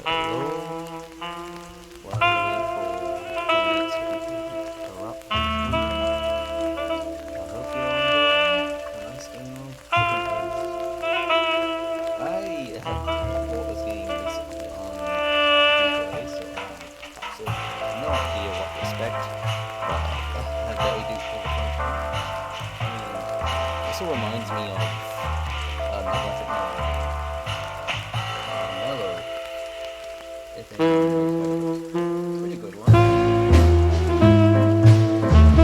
Hello, while we wait for 10 minutes to erupt this evening, I hope you're enjoying a nice game of Chicken Quiz. I have bought this game recently on G4A, so I have absolutely no idea what to expect, but I bet we do have a fun time. And it also reminds me of Magnetic Mawragon. Mellow, if anyone knows about it. Pretty good one. Okay, let's go back. Waiting for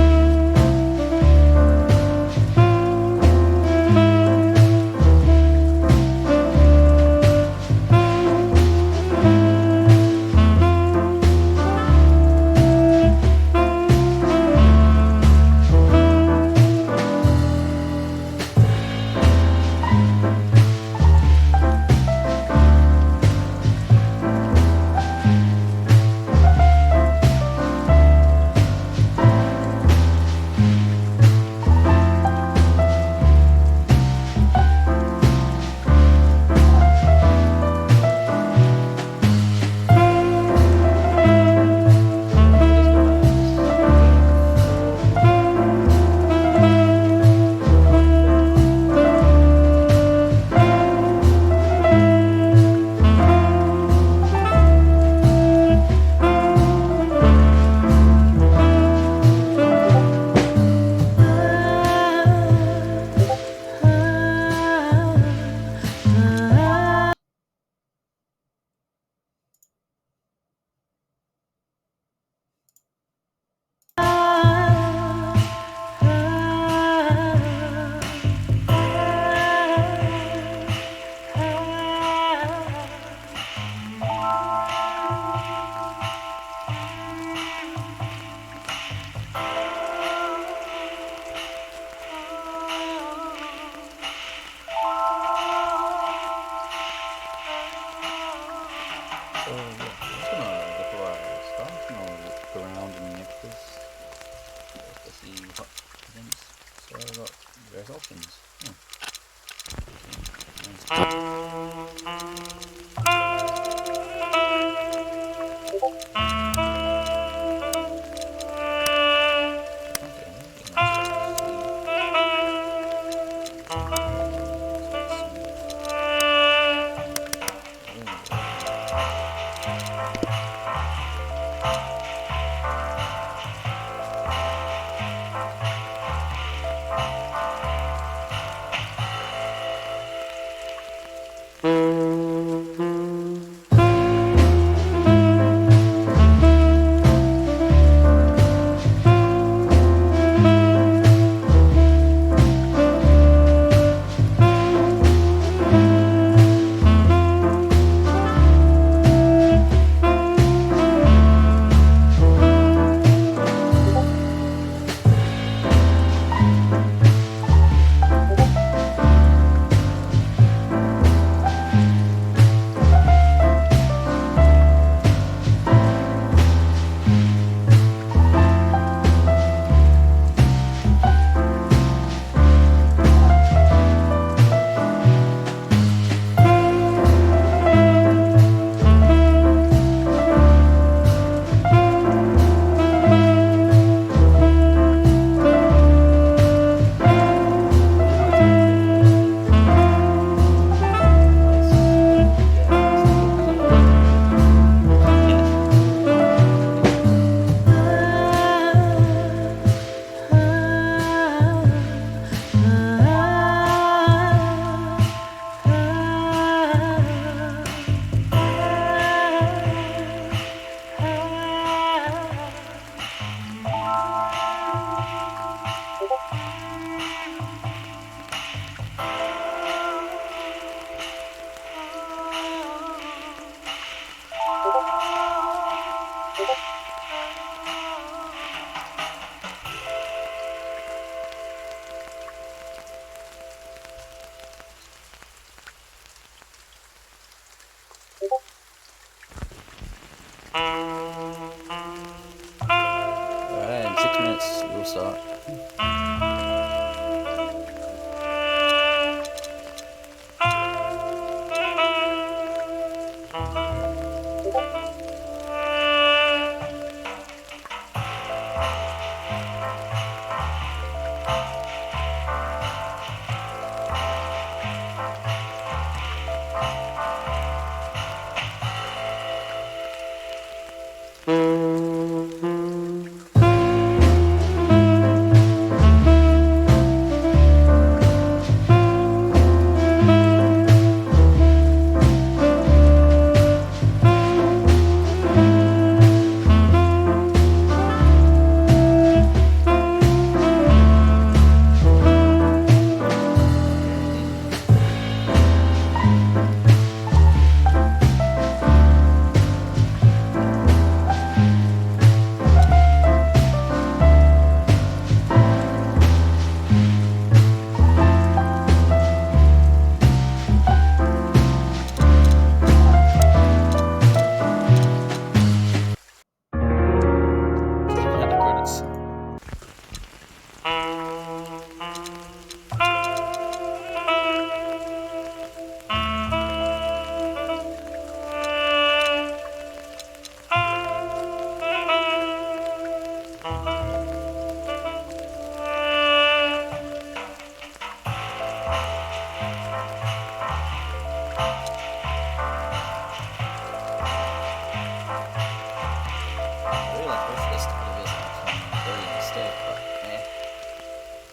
So yeah, I'm just gonna before I start, I'm gonna look around and make this just to see what things. So I got various options. Okay, let's see.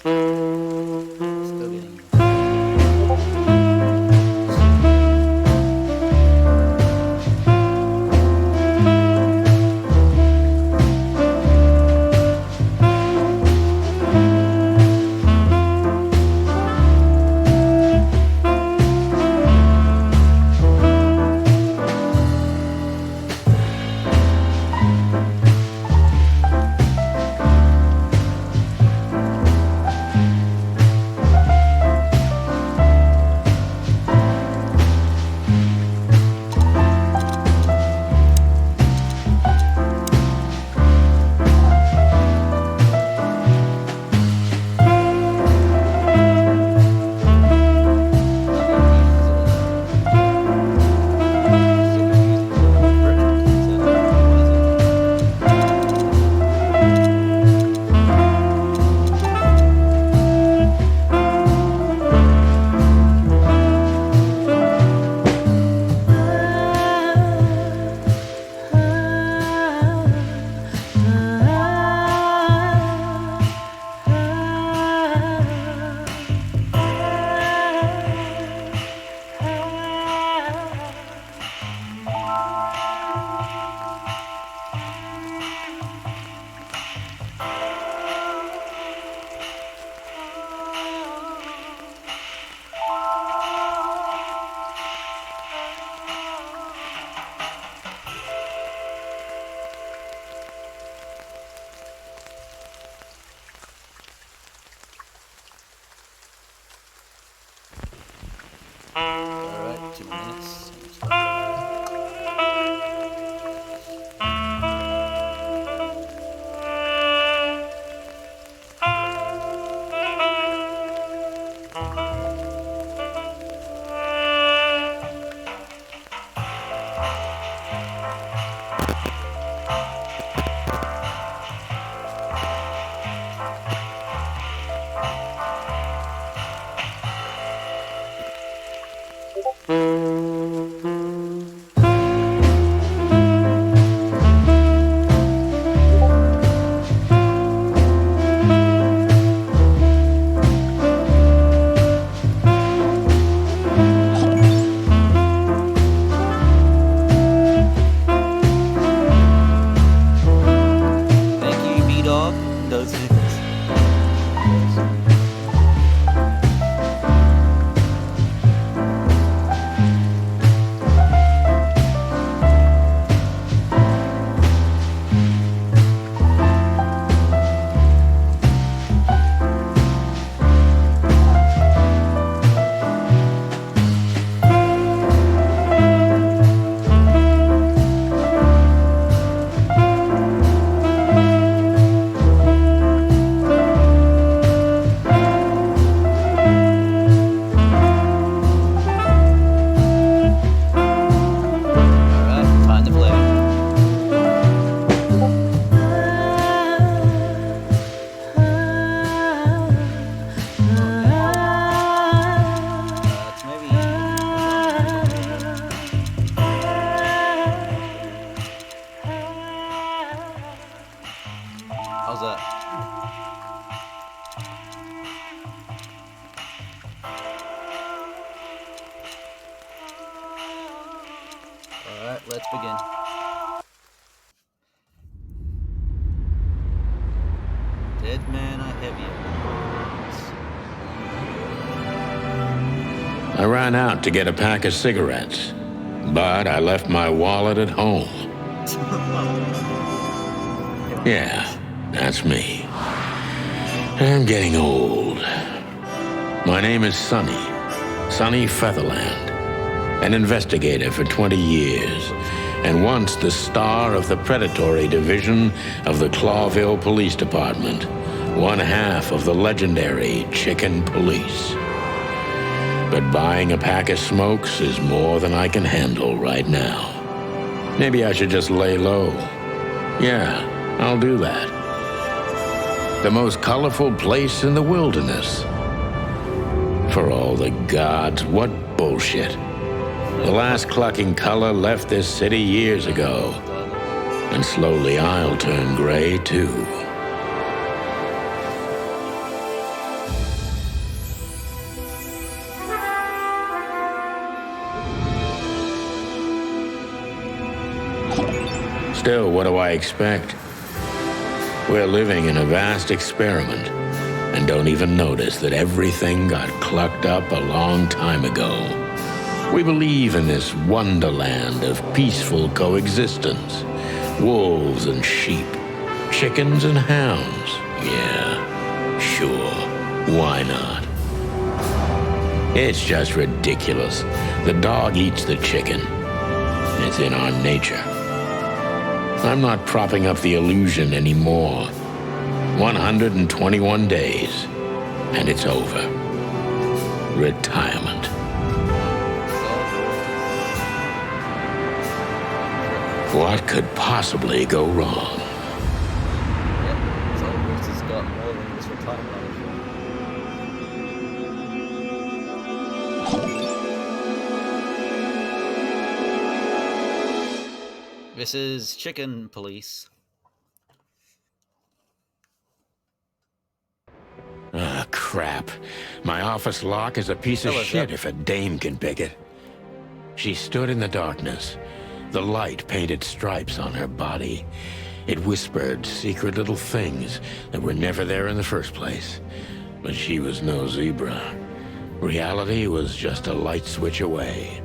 Still getting alright, 2 minutes. Thank you, B-Dog. Those alright, time to play. It's maybe how's that? Alright, let's begin. Dead man are heavier. I ran out to get a pack of cigarettes, but I left my wallet at home. Yeah, that's me. I'm getting old. My name is Sonny Featherland, an investigator for 20 years, and once the star of the predatory division of the Clawville Police Department, one half of the legendary Chicken Police. But buying a pack of smokes is more than I can handle right now. Maybe I should just lay low. Yeah, I'll do that. The most colorful place in the wilderness. For all the gods, what bullshit. The last clucking color left this city years ago. And slowly I'll turn gray too. Still, what do I expect? We're living in a vast experiment and don't even notice that everything got clucked up a long time ago. We believe in this wonderland of peaceful coexistence. Wolves and sheep, chickens and hounds. Yeah, sure, why not? It's just ridiculous. The dog eats the chicken. It's in our nature. I'm not propping up the illusion anymore. 121 days, and it's over. Retirement. What could possibly go wrong? Yep, Zolbert has got more than this retirement eligible. This is Chicken Police. Ah, crap. My office lock is a piece of shit if a dame can pick it. She stood in the darkness. The light painted stripes on her body. It whispered secret little things that were never there in the first place. But she was no zebra. Reality was just a light switch away.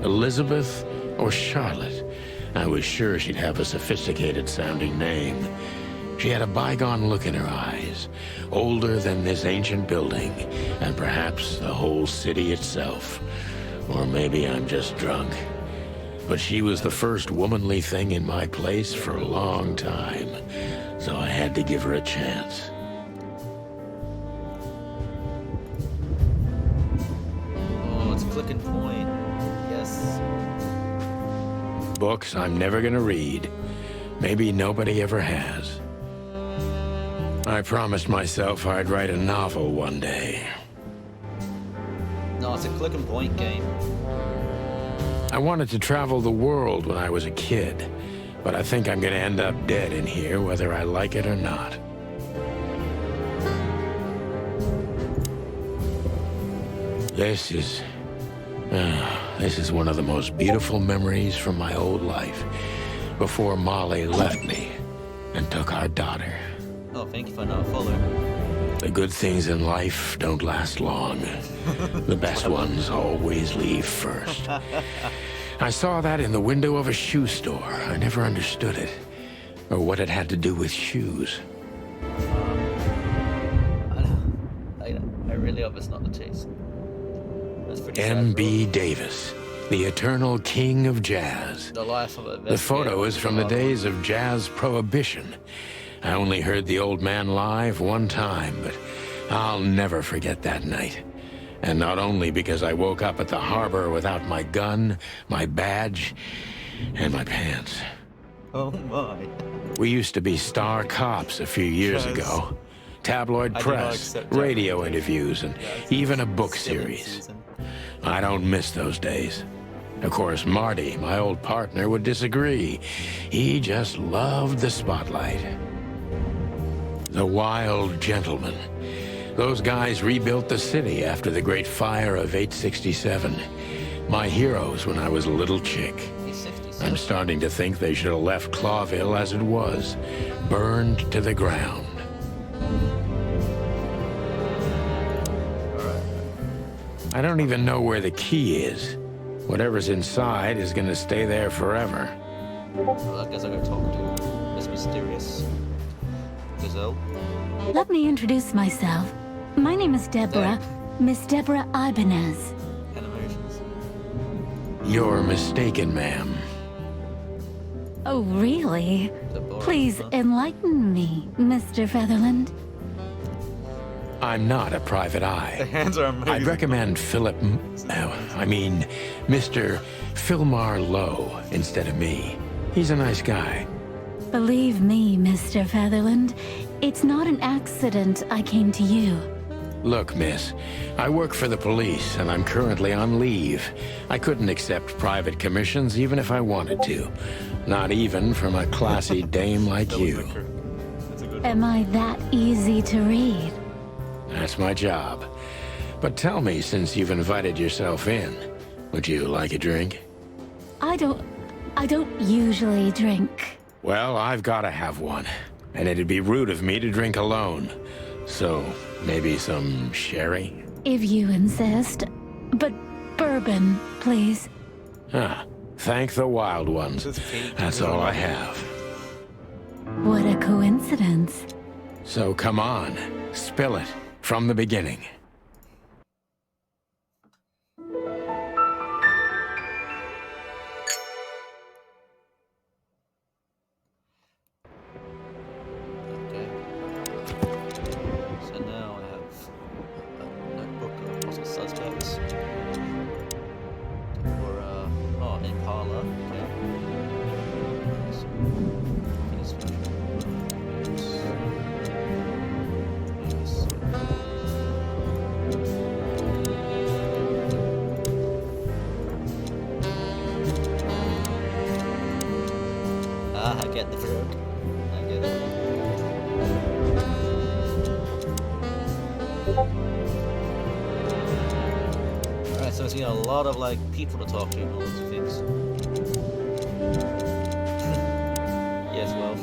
Elizabeth or Charlotte? I was sure she'd have a sophisticated-sounding name. She had a bygone look in her eyes, older than this ancient building, and perhaps the whole city itself. Or maybe I'm just drunk. But she was the first womanly thing in my place for a long time, so I had to give her a chance. Oh, it's Click and Point. Yes. Books I'm never gonna read. Maybe nobody ever has. I promised myself I'd write a novel one day. No, it's a Click and Point game. I wanted to travel the world when I was a kid, but I think I'm gonna end up dead in here whether I like it or not. This is one of the most beautiful memories from my old life, before Molly left me and took our daughter. Oh, thank you for not following. The good things in life don't last long. The best ones always leave first. I saw that in the window of a shoe store. I never understood it, or what it had to do with shoes. I really hope it's not the case. That's pretty sad. M.B. Davis, the eternal king of jazz. The life of a The photo is from the days of jazz prohibition. I only heard the old man live one time, but I'll never forget that night. And not only because I woke up at the harbor without my gun, my badge, and my pants. Oh my. We used to be star cops a few years ago. Tabloid press, radio interviews, and even a book series. I don't miss those days. Of course, Marty, my old partner, would disagree. He just loved the spotlight. The Wild Gentlemen. Those guys rebuilt the city after the Great Fire of 867. My heroes when I was a little chick. I'm starting to think they should have left Clawville as it was, burned to the ground. I don't even know where the key is. Whatever's inside is gonna stay there forever. Well, I guess I gotta talk to this mysterious gazelle. Let me introduce myself. My name is Deborah, Miss Deborah Ibanez. Animations. You're mistaken, ma'am. Oh, really? Please enlighten me, Mr. Featherland. I'm not a private eye. The hands are amazing. I'd recommend Mr. Philmar Lowe instead of me. He's a nice guy. Believe me, Mr. Featherland, it's not an accident I came to you. Look, miss, I work for the police, and I'm currently on leave. I couldn't accept private commissions even if I wanted to. Not even from a classy dame like you. Am I that easy to read? That's my job. But tell me, since you've invited yourself in, would you like a drink? I don't... I don't usually drink. Well, I've got to have one. And it'd be rude of me to drink alone. So, maybe some sherry? If you insist. But bourbon, please. Ah, thank the wild ones. That's all I have. What a coincidence. So come on, spill it from the beginning. Okay. So now I have a notebook of possible suspects. For, oh, Impala. Okay. So, this one. Yes. Ah, I get the joke. I get it. Alright, so it's got a lot of like people to talk to and all those things. Yes, well,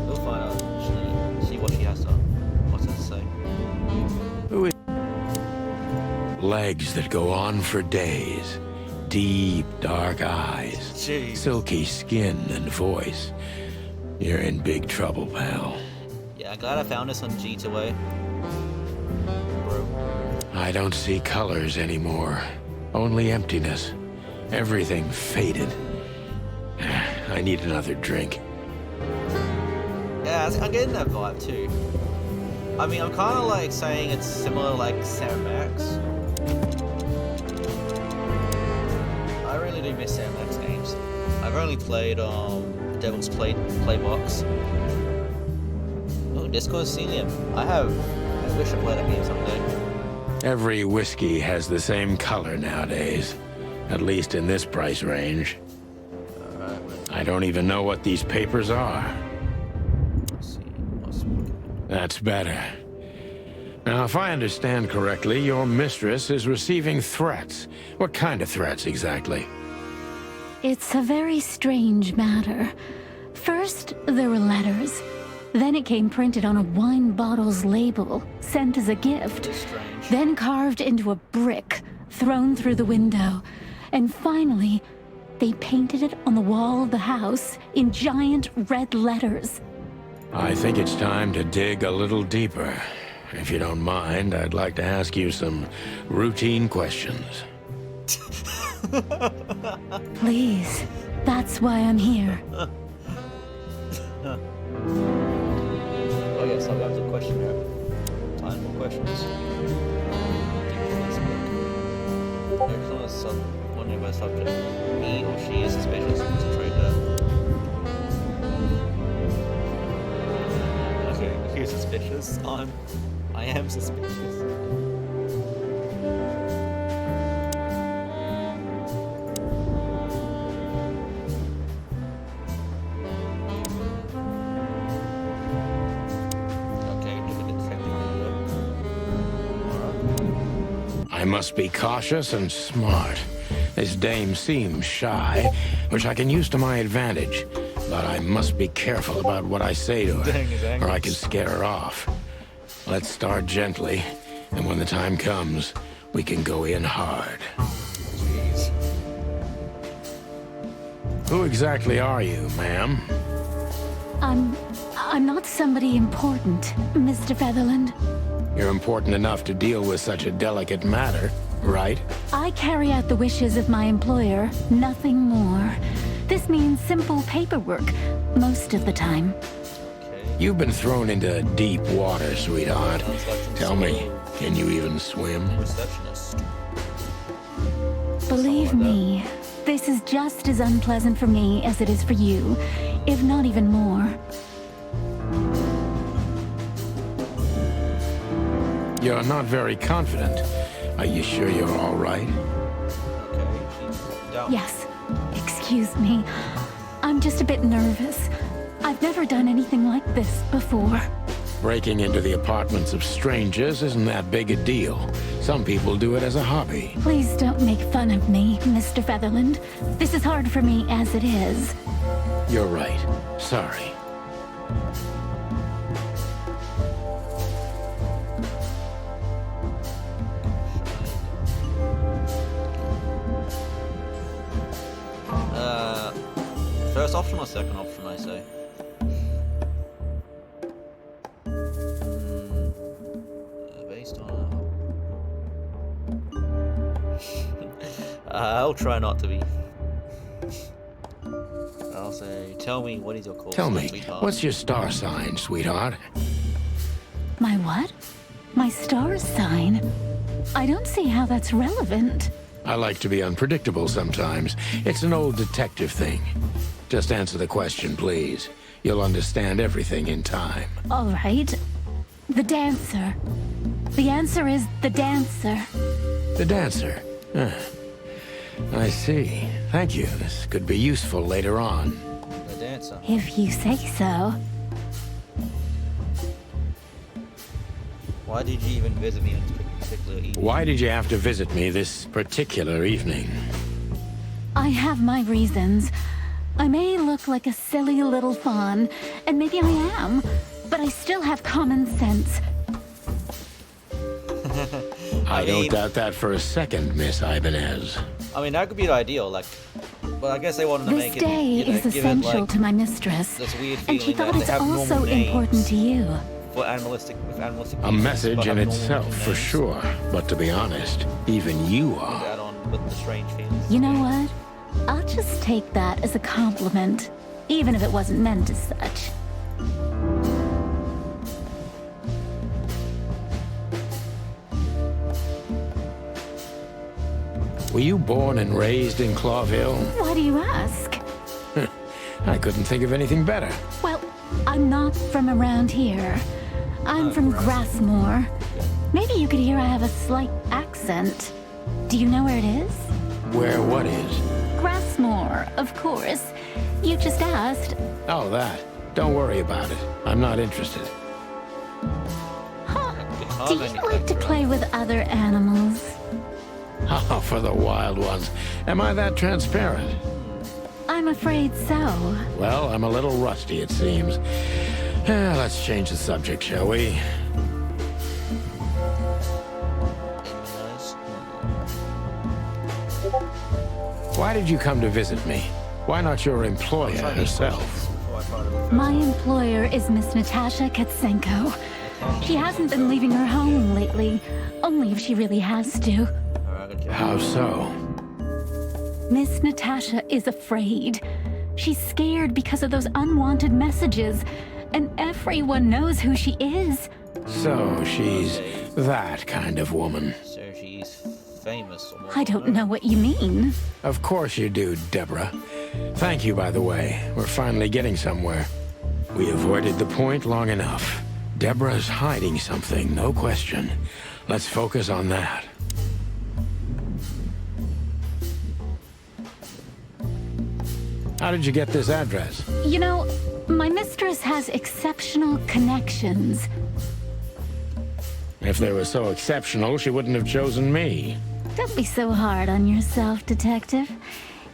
we'll find out actually, see what she has to, what's to say. Who is... Legs that go on for days. Deep, dark eyes. Jeez. Silky skin and voice. You're in big trouble, pal. Yeah, I'm glad I found this on G2A. Bro. I don't see colors anymore. Only emptiness. Everything faded. I need another drink. Yeah, I'm getting that vibe too. I mean, I'm kind of like saying it's similar to like Sam Max. I really do miss Sam Max games. I've only played Devil's Playbox. Oh, Disco Celium. I wish I played that game someday. Every whiskey has the same color nowadays. At least in this price range. Alright, I don't even know what these papers are. let's see. That's better. Now, if I understand correctly, your mistress is receiving threats. What kind of threats, exactly? It's a very strange matter. First, there were letters. Then it came printed on a wine bottle's label, sent as a gift. It's strange. Then carved into a brick, thrown through the window. And finally, they painted it on the wall of the house in giant red letters. I think it's time to dig a little deeper. If you don't mind, I'd like to ask you some routine questions. Please, that's why I'm here. Oh yes, I'll have the questionnaire. Time for questions. Excellent wondering by subject. He or she is suspicious. Concentrate that. Okay, you're suspicious. I am suspicious. I must be cautious and smart. This dame seems shy, which I can use to my advantage. But I must be careful about what I say to her, or I can scare her off. Let's start gently, and when the time comes, we can go in hard. Jeez. Who exactly are you, ma'am? I'm not somebody important, Mr. Featherland. You're important enough to deal with such a delicate matter, right? I carry out the wishes of my employer, nothing more. This means simple paperwork, most of the time. Okay. You've been thrown into deep water, sweetheart. Sounds like some Tell sort me, can you even swim? of receptionist. Believe me, this is just as unpleasant for me as it is for you, if not even more. You're not very confident. Are you sure you're all right? Okay, she's down. Yes, excuse me. I'm just a bit nervous. I've never done anything like this before. Breaking into the apartments of strangers isn't that big a deal. Some people do it as a hobby. Please don't make fun of me, Mr. Featherland. This is hard for me as it is. You're right. Sorry. First option or second option, I say? Based on... I'll try not to be. I'll say, tell me, what is your call? Tell me, sweetheart? what's your star sign, sweetheart? My what? My star sign? I don't see how that's relevant. I like to be unpredictable sometimes. It's an old detective thing. Just answer the question, please. You'll understand everything in time. All right. The dancer. The answer is the dancer. The dancer. I see. Thank you. This could be useful later on. The dancer. If you say so. Why did you even visit me on this particular evening? Why did you have to visit me this particular evening? I have my reasons. I may look like a silly little fawn, and maybe I am, but I still have common sense. I don't doubt that for a second, Miss Ibanez. I mean, that could be the ideal, like, but I guess they wanted to This make it, day you know, is give it, essential like, to my mistress, this weird and she feeling thought that it's they have also normal names important to you. for animalistic A pieces, message but in have normal itself, for names. sure. But to be honest, even you are. Add on with the strange feelings. You know what? I'll just take that as a compliment, even if it wasn't meant as such. Were you born and raised in Clawville? Why do you ask? I couldn't think of anything better. Well, I'm not from around here. I'm from Grassmore. Maybe you could hear I have a slight accent. Do you know where it is? Where what is? Grassmore, of course. You just asked. Oh, that. Don't worry about it. I'm not interested. Huh. Do you like to play with other animals? Oh, for the wild ones. Am I that transparent? I'm afraid so. Well, I'm a little rusty, it seems. Let's change the subject, shall we? Why did you come to visit me? Why not your employer herself? My employer is Miss Natasha Katsenko. She hasn't been leaving her home lately, only if she really has to. How so? Miss Natasha is afraid. She's scared because of those unwanted messages, and everyone knows who she is. So she's that kind of woman. So she's famous. I don't know what you mean. Of course you do, Deborah. Thank you, by the way. We're finally getting somewhere. We avoided the point long enough. Deborah's hiding something, no question. Let's focus on that. How did you get this address? You know, my mistress has exceptional connections. If they were so exceptional, she wouldn't have chosen me. Don't be so hard on yourself, Detective.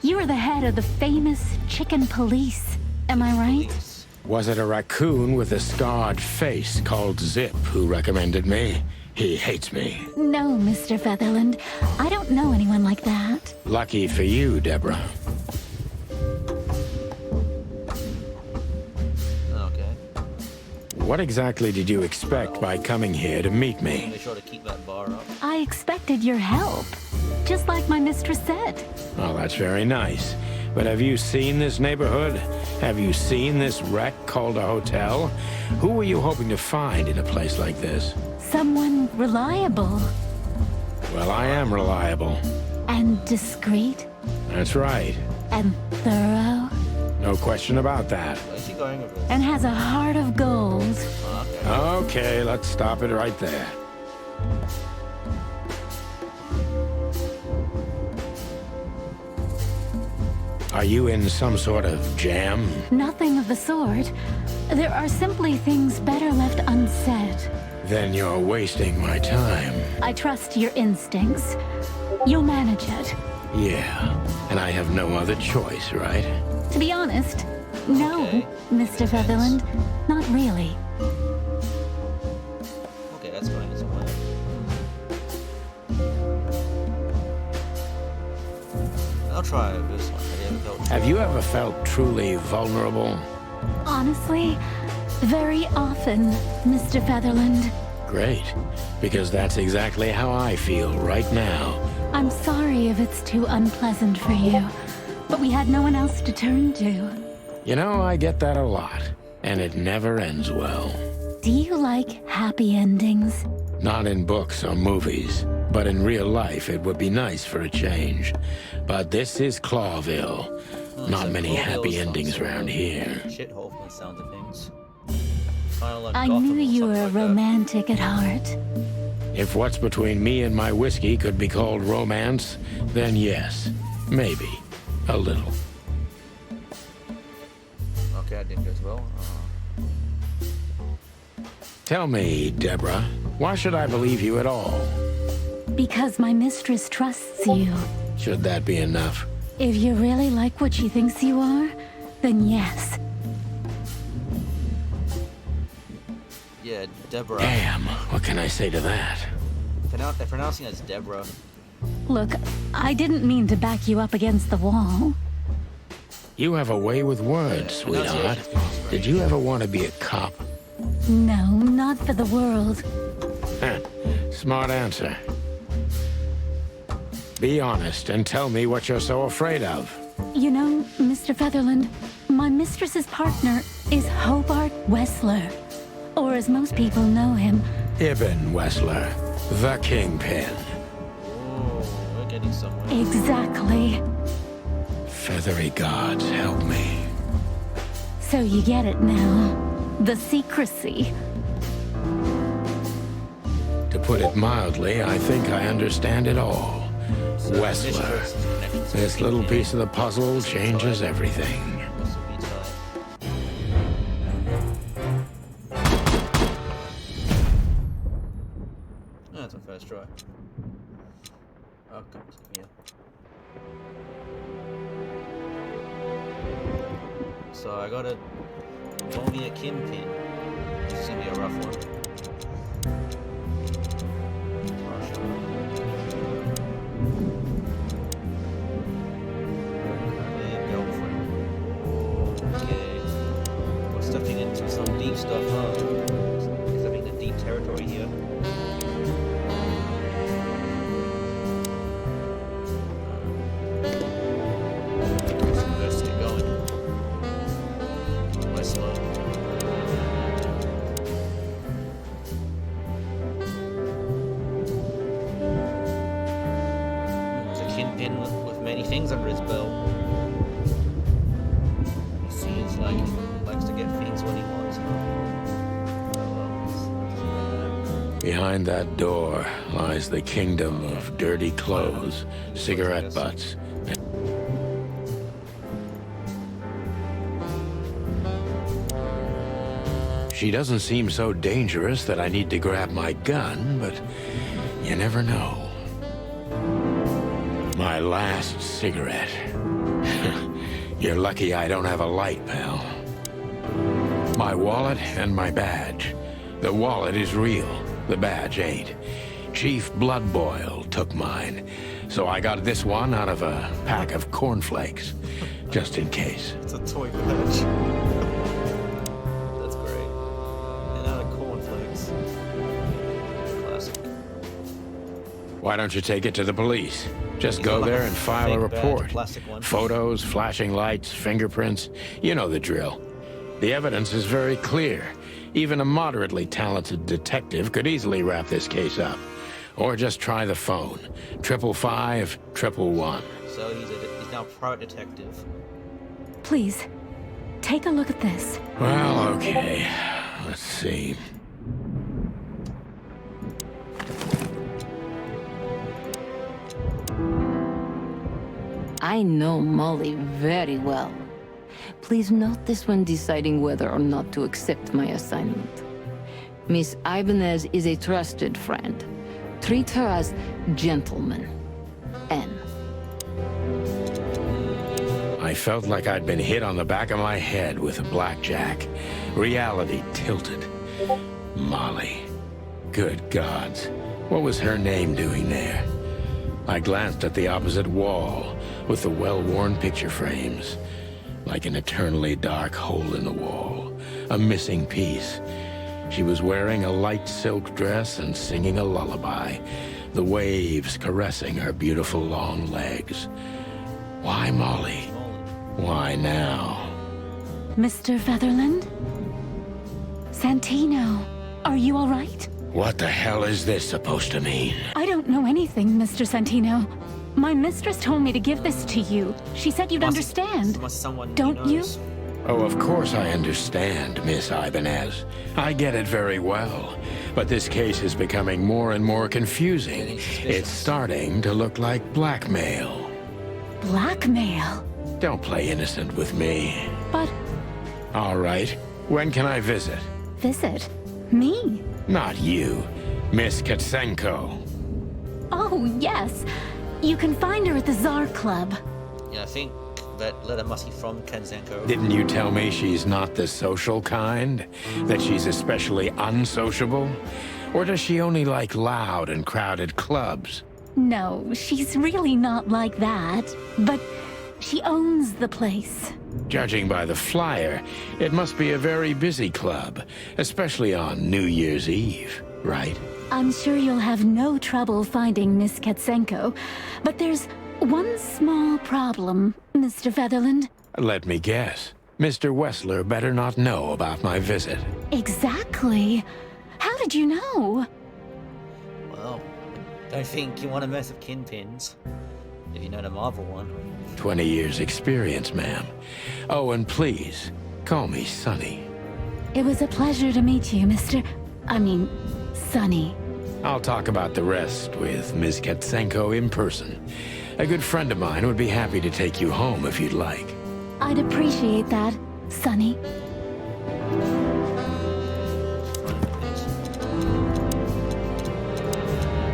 You are the head of the famous chicken police. Am I right? Was it a raccoon with a scarred face called Zip who recommended me? He hates me. No, Mr. Featherland. I don't know anyone like that. Lucky for you, Deborah. Okay. What exactly did you expect by coming here to meet me? Make sure to keep that bar up. I expected your help, just like my mistress said. Oh, that's very nice. But have you seen this neighborhood? Have you seen this wreck called a hotel? Who were you hoping to find in a place like this? Someone reliable. Well, I am reliable. And discreet. That's right. And thorough. No question about that. Where's she going with this? And has a heart of gold. Okay. Okay, let's stop it right there. Are you in some sort of jam? Nothing of the sort. There are simply things better left unsaid. Then you're wasting my time. I trust your instincts. You'll manage it. Yeah, and I have no other choice, right? To be honest, no, Okay. Mr. Featherland. Not really. Okay, that's going as well. I'll try this one. Have you ever felt truly vulnerable? Honestly, very often, Mr. Featherland. Great, because that's exactly how I feel right now. I'm sorry if it's too unpleasant for you, but we had no one else to turn to. You know, I get that a lot, and it never ends well. Do you like happy endings? Not in books or movies, but in real life it would be nice for a change. But this is Clawville. Not so many Clawville happy sounds endings so around here. Shithole from the sound of things. Kinda like I Gotham knew or you were something like that. romantic at heart. If what's between me and my whiskey could be called romance, then yes, maybe. A little. Okay, I didn't do as well. Tell me, Deborah, why should I believe you at all? Because my mistress trusts you. Should that be enough? If you really like what she thinks you are, then yes. Yeah, Deborah. Damn, what can I say to that? They're pronouncing it as Deborah. Look, I didn't mean to back you up against the wall. You have a way with words, sweetheart. Did you ever want to be a cop? No, not for the world. Smart answer. Be honest and tell me what you're so afraid of. You know, Mr. Featherland, my mistress's partner is Hobart Wessler. Or as most people know him, Ibn Wessler, the Kingpin. Oh, we're getting somewhere. exactly. Feathery gods, help me. So you get it now. The secrecy. To put it mildly, I think I understand it all. So Wessler. Mistress is connected to This the little Kingpin. piece of the puzzle changes everything. This will be tough. Oh, that's my first try. Oh, God, yeah. So I gotta phony a Kingpin. This is gonna be a rough one. Okay. We're stepping into some deep stuff, huh? Stepping into deep territory here. Let's get going. Why slow? There's a Kingpin with many things under his belt. He seems like he likes to get things when he wants them. Behind that door lies the kingdom of dirty clothes, cigarette butts. She doesn't seem so dangerous that I need to grab my gun, but you never know. My last cigarette. You're lucky I don't have a light, pal. My wallet and my badge. The wallet is real. The badge ain't. Chief Bloodboil took mine, so I got this one out of a pack of cornflakes, just in case. It's a toy badge. That's great. And out of cornflakes. Classic. Why don't you take it to the police? Just Is go it like there a and file a fake badge, report. plastic one? Photos, flashing lights, fingerprints. You know the drill. The evidence is very clear. Even a moderately talented detective could easily wrap this case up. Or just try the phone. 555-111. So he's now a private detective. Please, take a look at this. Well, okay. Let's see. I know Molly very well. Please note this when deciding whether or not to accept my assignment. Miss Ibanez is a trusted friend. Treat her as gentleman. N. I felt like I'd been hit on the back of my head with a blackjack. Reality tilted. Molly. Good gods. What was her name doing there? I glanced at the opposite wall with the well-worn picture frames. Like an eternally dark hole in the wall. A missing piece. She was wearing a light silk dress and singing a lullaby. The waves caressing her beautiful long legs. Why Molly? Why now? Mr. Featherland? Santino, are you all right? What the hell is this supposed to mean? I don't know anything, Mr. Santino. My mistress told me to give this to you. She said you'd understand. Don't you? Oh, of course I understand, Miss Ibanez. I get it very well. But this case is becoming more and more confusing. It's starting to look like blackmail. Blackmail? Don't play innocent with me. But... All right. When can I visit? Visit? Me? Not you. Miss Katsenko. Oh, yes. You can find her at the Tsar Club. Yeah, I think that letter must be from Kenzenko. Didn't you tell me she's not the social kind? That she's especially unsociable? Or does she only like loud and crowded clubs? No, she's really not like that. But she owns the place. Judging by the flyer, it must be a very busy club, especially on New Year's Eve, right? I'm sure you'll have no trouble finding Miss Katsenko, but there's one small problem, Mr. Featherland. Let me guess. Mr. Wessler better not know about my visit. Exactly. How did you know? Well, don't think you want to mess with kinpins. If you know the Marvel one. 20 years experience, ma'am. Oh, and please, call me Sonny. It was a pleasure to meet you, Sonny. I'll talk about the rest with Ms. Katsenko in person. A good friend of mine would be happy to take you home if you'd like. I'd appreciate that, Sonny.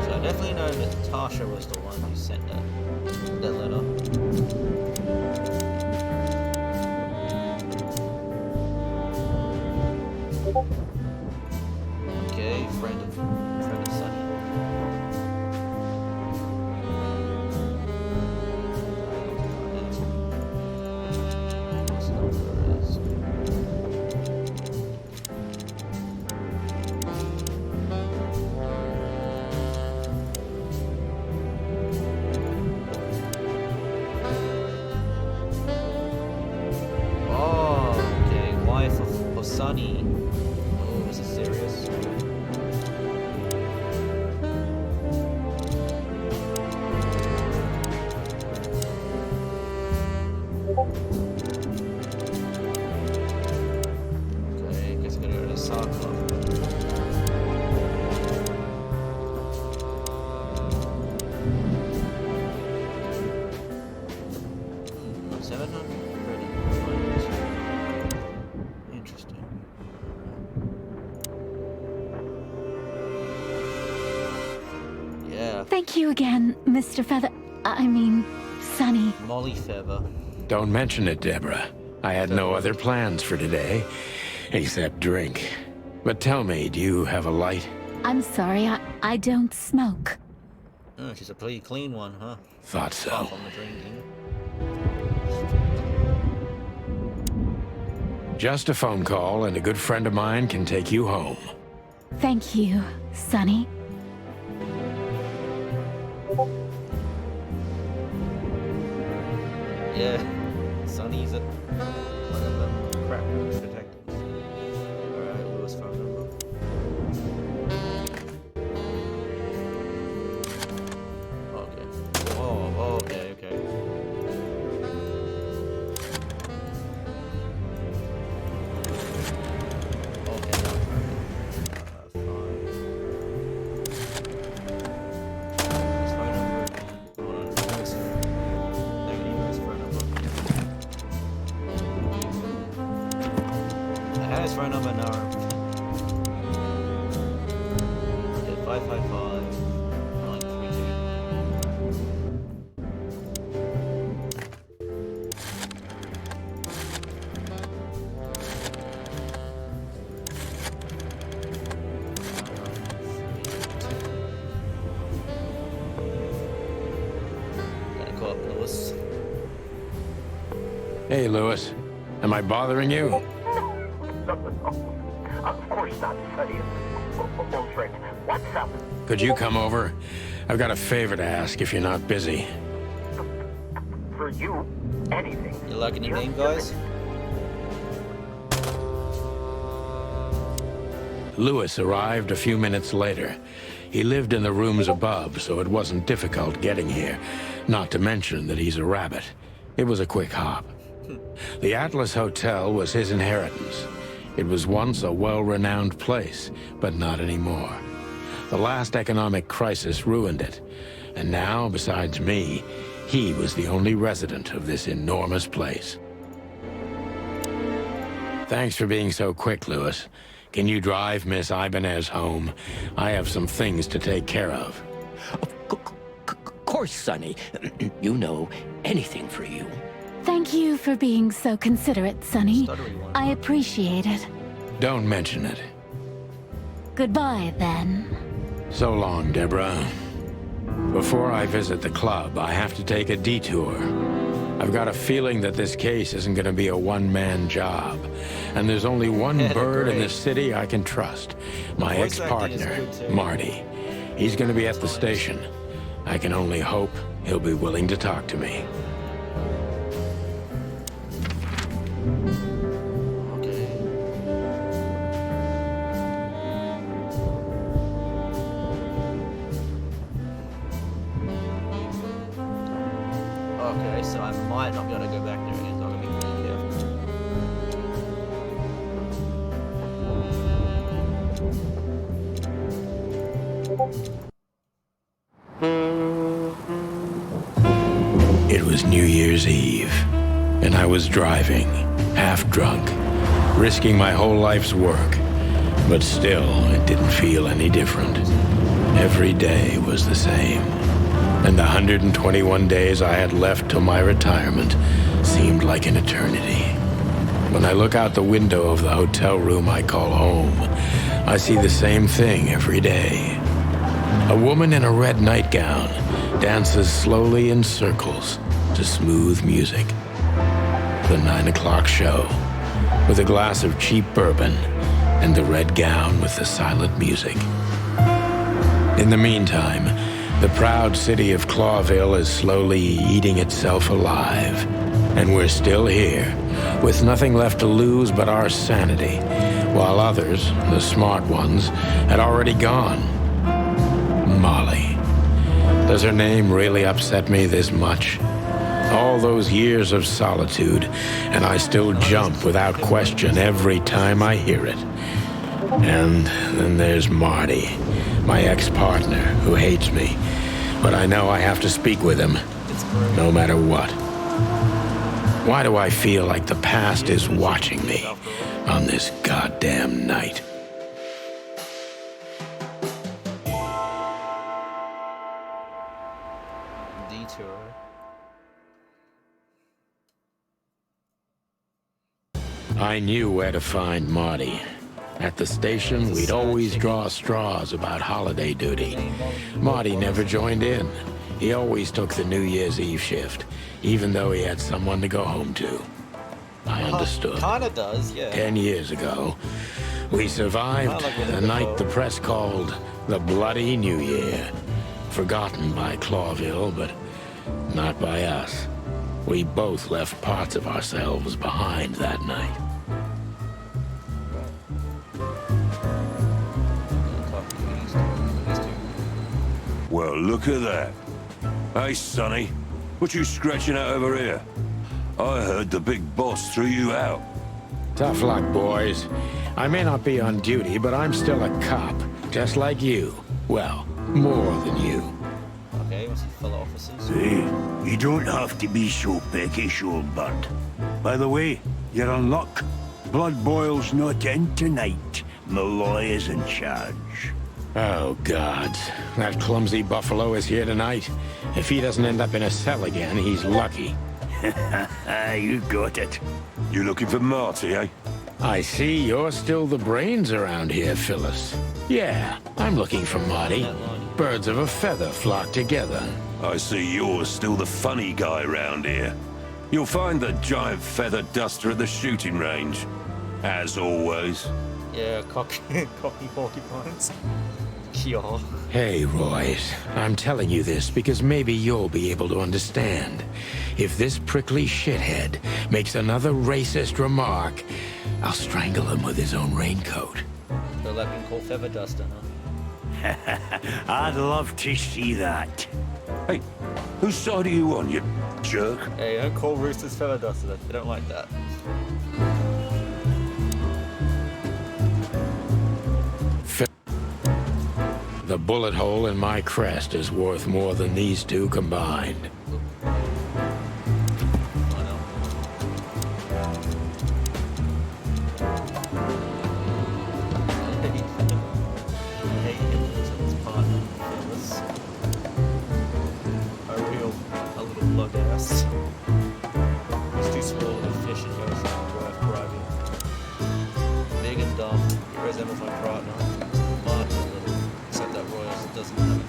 So I definitely know that Tasha was the one who sent that letter. Okay, friend of Sunny. What's the number is? Oh, okay, wife of Sunny. Oh, is this serious? Okay, guess I'm gonna go to the Tsar Club. 700? Interesting. Yeah, Thank you again, Mr. Sonny. Molly Feather. Don't mention it, Deborah. I had no other plans for today, except drink. But tell me, do you have a light? I'm sorry, I don't smoke. Oh, she's a pretty clean one, huh? Thought so. Apart from the drinking. Just a phone call, and a good friend of mine can take you home. Thank you, Sonny. Yeah, Sonny's a whatever crap detective. Alright, Lewis phone number. Okay. Oh, okay, okay. Okay, now fine. His phone number again. Hold on, Lewis. Negative Lewis phone number. up, Lewis? Hey, Lewis. Am I bothering you? No. Of course not, Sonny. Old friend, what's up? Could you come over? I've got a favor to ask if you're not busy. For you, anything. You liking the name, guys? Lewis arrived a few minutes later. He lived in the rooms above, so it wasn't difficult getting here. Not to mention that he's a rabbit. It was a quick hop. The Atlas Hotel was his inheritance. It was once a well-renowned place, but not anymore. The last economic crisis ruined it. And now, besides me, he was the only resident of this enormous place. Thanks for being so quick, Lewis. Can you drive Miss Ibanez home? I have some things to take care of. Of course, Sonny. You know, anything for you. Thank you for being so considerate, Sonny. Stuttery one. I appreciate it. Don't mention it. Goodbye, then. So long, Deborah. Before I visit the club, I have to take a detour. I've got a feeling that this case isn't going to be a one-man job. And there's only one bird in this city I can trust. My Voice acting is ex-partner, good, too. Marty. He's going to be at the station. I can only hope he'll be willing to talk to me. Okay. Okay, so I might not be able to go back there again. So I'm gonna be really careful. It was New Year's Eve, and I was driving, half drunk, risking my whole life's work. But still, it didn't feel any different. Every day was the same. And the 121 days I had left till my retirement seemed like an eternity. When I look out the window of the hotel room I call home, I see the same thing every day. A woman in a red nightgown dances slowly in circles to smooth music. The 9 o'clock show, with a glass of cheap bourbon and the red gown with the silent music. In the meantime, the proud city of Clawville is slowly eating itself alive. And we're still here, with nothing left to lose but our sanity, while others, the smart ones, had already gone. Molly. Does her name really upset me this much? All those years of solitude, and I still jump without question every time I hear it. And then there's Marty, my ex-partner, who hates me. But I know I have to speak with him, no matter what. Why do I feel like the past is watching me on this goddamn night? Detour. I knew where to find Marty. At the station, we'd always draw straws about holiday duty. Marty never joined in. He always took the New Year's Eve shift, even though he had someone to go home to. I understood. Kinda does, yeah. 10 years ago, we survived a night the press called the Bloody New Year. Forgotten by Clawville, but not by us. We both left parts of ourselves behind that night. Well, look at that. Hey, Sonny, what you scratching out over here? I heard the big boss threw you out. Tough luck, boys. I may not be on duty, but I'm still a cop, just like you. Well, more than you. Okay, what's he fellow officers? Hey, you don't have to be so peckish, old bird. By the way, you're in luck. Blood Boil's not in tonight. Malloy is in charge. Oh, God. That clumsy buffalo is here tonight. If he doesn't end up in a cell again, he's lucky. You got it. You looking for Marty, eh? I see you're still the brains around here, Phyllis. Yeah, I'm looking for Marty. That line. birds of a feather flock together. I see you're still the funny guy round here. You'll find the giant feather duster at the shooting range. As always. Yeah, cocky porcupines. Cure. Hey, Royce, I'm telling you this because maybe you'll be able to understand. If this prickly shithead makes another racist remark, I'll strangle him with his own raincoat. So that been called feather duster, huh? I'd love to see that. Hey, whose side are you on, you jerk? Hey, don't call roosters feather duster. They don't like that. The bullet hole in my crest is worth more than these two combined. I know. I hate him as his partner. Fearless. A little blood ass. He's too small of a fish and goes worth bribing. Big and dumb. He resembles my partner. Martin a little. Except that Royals doesn't have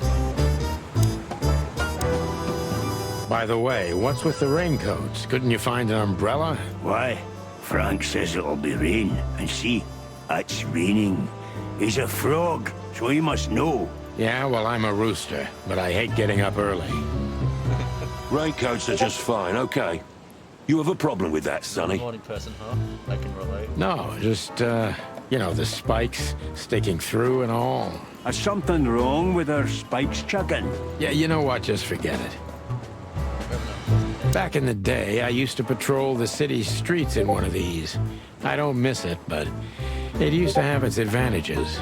a By the way, what's with the raincoats? Couldn't you find an umbrella? Why? Frank says it'll be rain. And see, it's raining. He's a frog, so he must know. Yeah, well, I'm a rooster, but I hate getting up early. Raincoats are just fine, okay. You have a problem with that, Sonny? morning person, huh? I can relate. No, just, you know, the spikes sticking through and all. Is something wrong with our spikes chugging? Yeah, you know what? Just forget it. Back in the day, I used to patrol the city's streets in one of these. I don't miss it, but it used to have its advantages.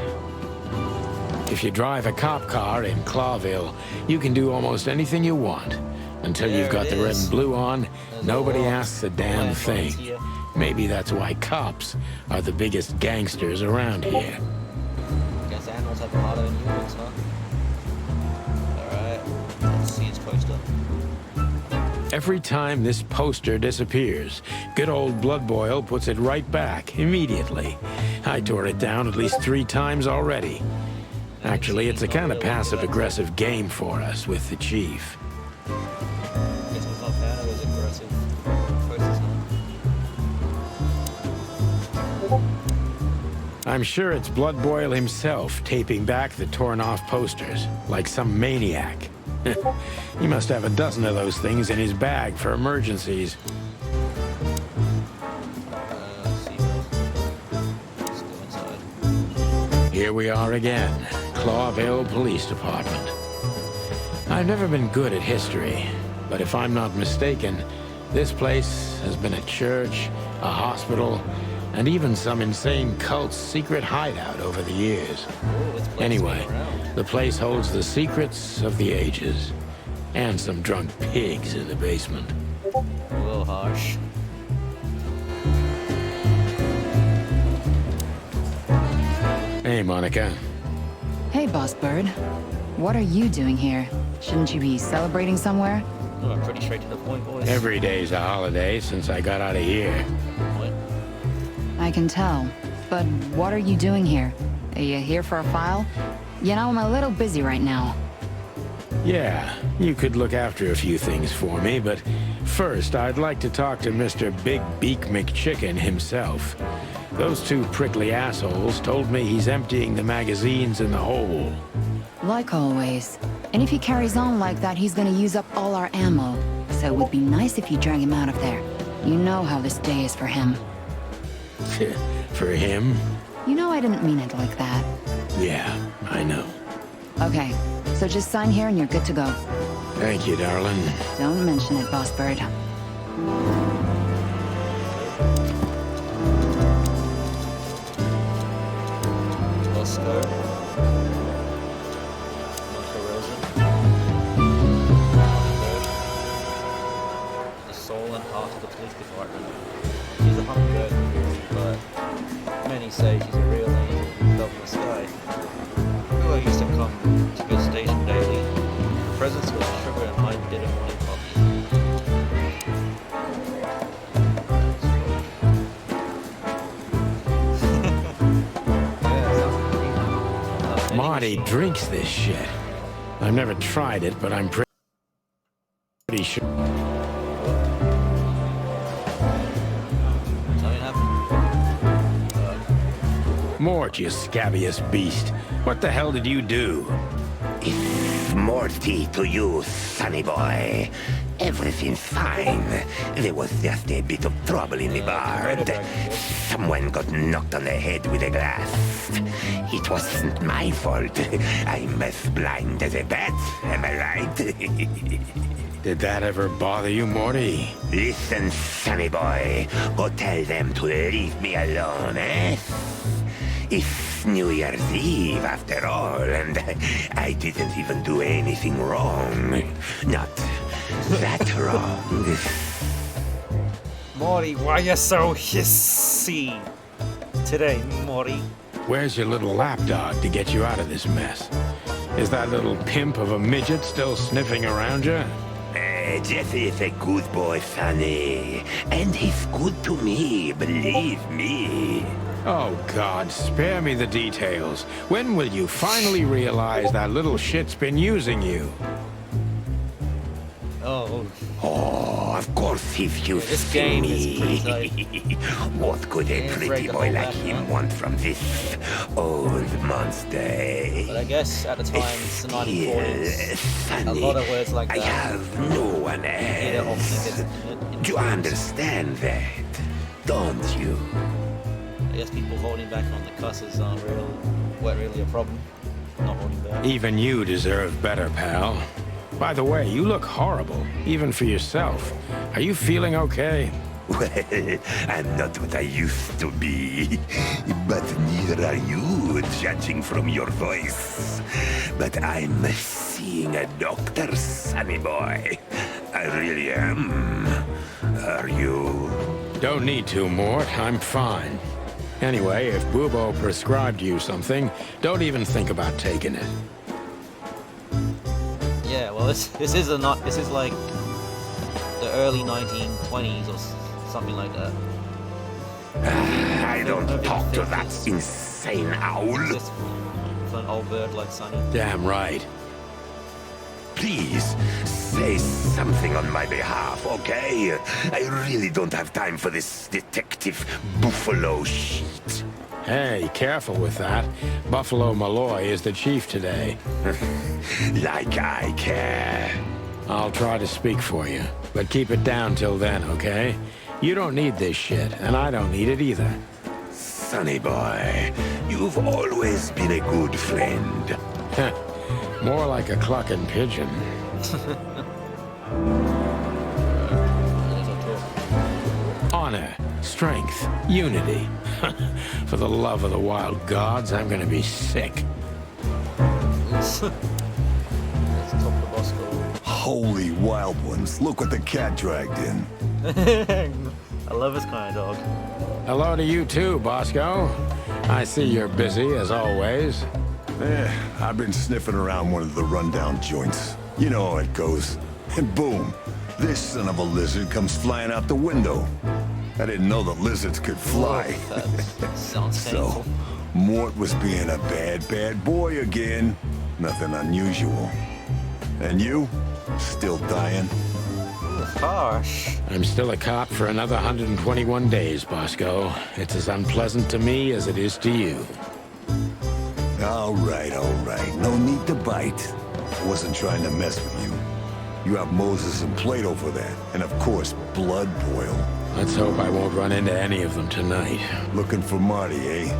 If you drive a cop car in Clawville, you can do almost anything you want. Until you've got the red and blue on, nobody asks a damn thing. Maybe that's why cops are the biggest gangsters around here. Guess animals have a harder than humans, huh? Alright, let's see its poster. Every time this poster disappears, good old Blood Boil puts it right back, immediately. I tore it down at least 3 times already. Actually, it's a kind of passive-aggressive game for us with the chief. Guess it was not bad, it was aggressive. Poster's not. I'm sure it's Blood Boil himself taping back the torn-off posters, like some maniac. He must have a dozen of those things in his bag for emergencies. Let's go inside. Here we are again, Clawville Police Department. I've never been good at history, but if I'm not mistaken, this place has been a church, a hospital, and even some insane cult's secret hideout over the years. Anyway, the place holds the secrets of the ages, and some drunk pigs in the basement. A little harsh. Hey, Monica. Hey, Boss Bird. What are you doing here? Shouldn't you be celebrating somewhere? Oh, I'm pretty straight to the point, boys. Every day's a holiday since I got out of here. What? I can tell. But what are you doing here? Are you here for a file? You know, I'm a little busy right now. Yeah, you could look after a few things for me, but first I'd like to talk to Mr. Big Beak McChicken himself. Those 2 prickly assholes told me he's emptying the magazines in the hole. Like always. And if he carries on like that, he's gonna use up all our ammo. So it would be nice if you drag him out of there. You know how this day is for him. For him? You know I didn't mean it like that. Yeah, I know. Okay, so just sign here and you're good to go. Thank you, darling. Don't mention it, Boss Bird. Bosco. Monica Rosen. The soul and heart of the police department. She's a hummingbird, but many say she's a real angel above in the sky. Who I used to come to the station daily. Her presence was sugar and my bitter morning coffee. Marty drinks this shit. I've never tried it, but I'm pretty sure. Something happened. Mort, you scabbiest beast. What the hell did you do? It's Morty to you, sonny boy. Everything's fine. There was just a bit of trouble in the bar. Someone got knocked on the head with a glass. It wasn't my fault. I'm as blind as a bat, am I right? Did that ever bother you, Morty? Listen, sonny boy. Go tell them to leave me alone, eh? It's New Year's Eve, after all, and I didn't even do anything wrong. Not that wrong. Morty, why you so hissy today, Morty? Where's your little lapdog to get you out of this mess? Is that little pimp of a midget still sniffing around you? Jesse is a good boy, Sonny. And he's good to me, believe me. Oh, God, spare me the details. When will you finally realize that little shit's been using you? Oh. Oh, of course if you This see game me. is pretty What could a Yeah, pretty break the boy whole like map, him huh? want from this old monster? But I guess at the time, it's the 1940s. Sonny, A lot of words like I that. have no one Either often else. gets Do you understand that? Don't you? I guess people holding back on the cusses weren't really a problem. Not holding back. Even you deserve better, pal. By the way, you look horrible, even for yourself. Are you feeling okay? Well, I'm not what I used to be, but neither are you, judging from your voice. But I'm seeing a doctor, sonny boy. I really am. Are you? Don't need to, Mort. I'm fine. Anyway, if Bubo prescribed you something, don't even think about taking it. Yeah, well, this is like the early 1920s or something like that. I don't talk to that insane owl. Just for an old bird like Sonny. Damn right. Please, say something on my behalf, okay? I really don't have time for this detective buffalo shit. Hey, careful with that. Buffalo Malloy is the chief today. Like I care. I'll try to speak for you, but keep it down till then, okay? You don't need this shit, and I don't need it either. Sonny boy, you've always been a good friend. More like a clucking pigeon. Honor, strength, unity. For the love of the wild gods, I'm gonna be sick. Let's top the Bosco. Holy wild ones, look what the cat dragged in. I love this kind of dog. Hello to you too, Bosco. I see you're busy, as always. I've been sniffing around one of the rundown joints. You know how it goes. And boom, this son of a lizard comes flying out the window. I didn't know that lizards could fly. That sounds painful. So, Mort was being a bad boy again. Nothing unusual. And you? Still dying? Harsh. I'm still a cop for another 121 days, Bosco. It's as unpleasant to me as it is to you. All right. No need to bite. I wasn't trying to mess with you. You have Moses and Plato for that. And of course, Blood Boil. Let's hope I won't run into any of them tonight. Looking for Marty, eh?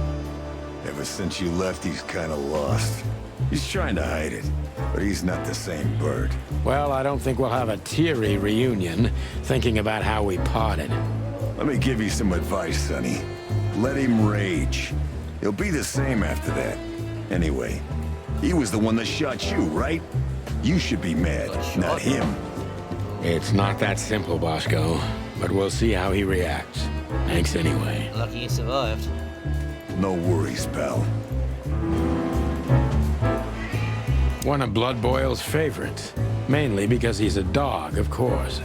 Ever since you left, he's kind of lost. He's trying to hide it, but he's not the same bird. Well, I don't think we'll have a teary reunion, thinking about how we parted. Let me give you some advice, Sonny. Let him rage. He'll be the same after that. Anyway, he was the one that shot you, right? You should be mad, not him. It's not that simple, Bosco, but we'll see how he reacts. Thanks anyway. Lucky you survived. No worries, pal. One of Blood Boil's favorites. Mainly because he's a dog, of course.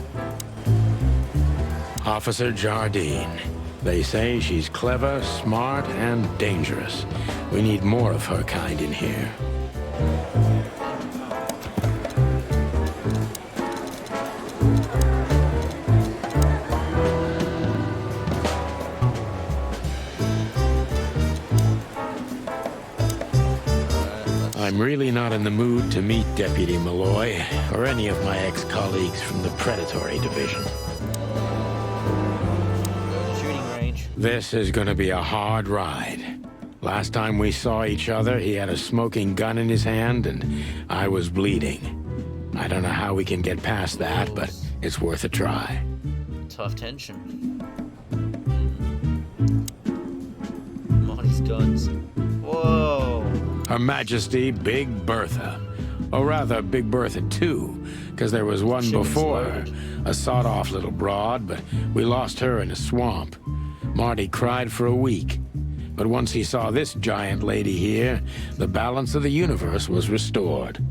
Officer Jardine. They say she's clever, smart, and dangerous. We need more of her kind in here. really not in the mood to meet Deputy Malloy or any of my ex-colleagues from the Predatory Division. Shooting range. This is gonna be a hard ride. Last time we saw each other, he had a smoking gun in his hand and I was bleeding. I don't know how we can get past that, but it's worth a try. Tough tension. Marty's guns. Whoa. Her Majesty Big Bertha. Or rather, Big Bertha 2, because there was one Chicken's before her. loaded. A sawed-off little broad, but we lost her in a swamp. Marty cried for a week. But once he saw this giant lady here, the balance of the universe was restored.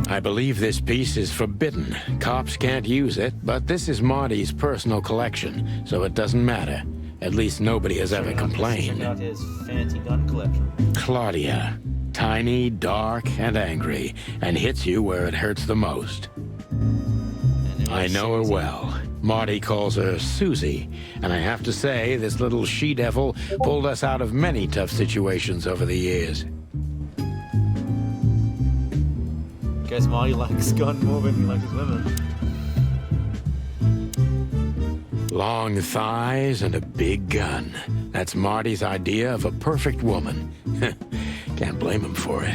I believe this piece is forbidden. Cops can't use it, but this is Marty's personal collection, so it doesn't matter. At least nobody has ever Check complained. out his fancy gun collection. Claudia. Tiny, dark, and angry, and hits you where it hurts the most. And I know her well. Marty calls her Susie, and I have to say, this little she-devil pulled us out of many tough situations over the years. Guess Marty likes gun more than he likes his women. Long thighs and a big gun. That's Marty's idea of a perfect woman. Can't blame him for it.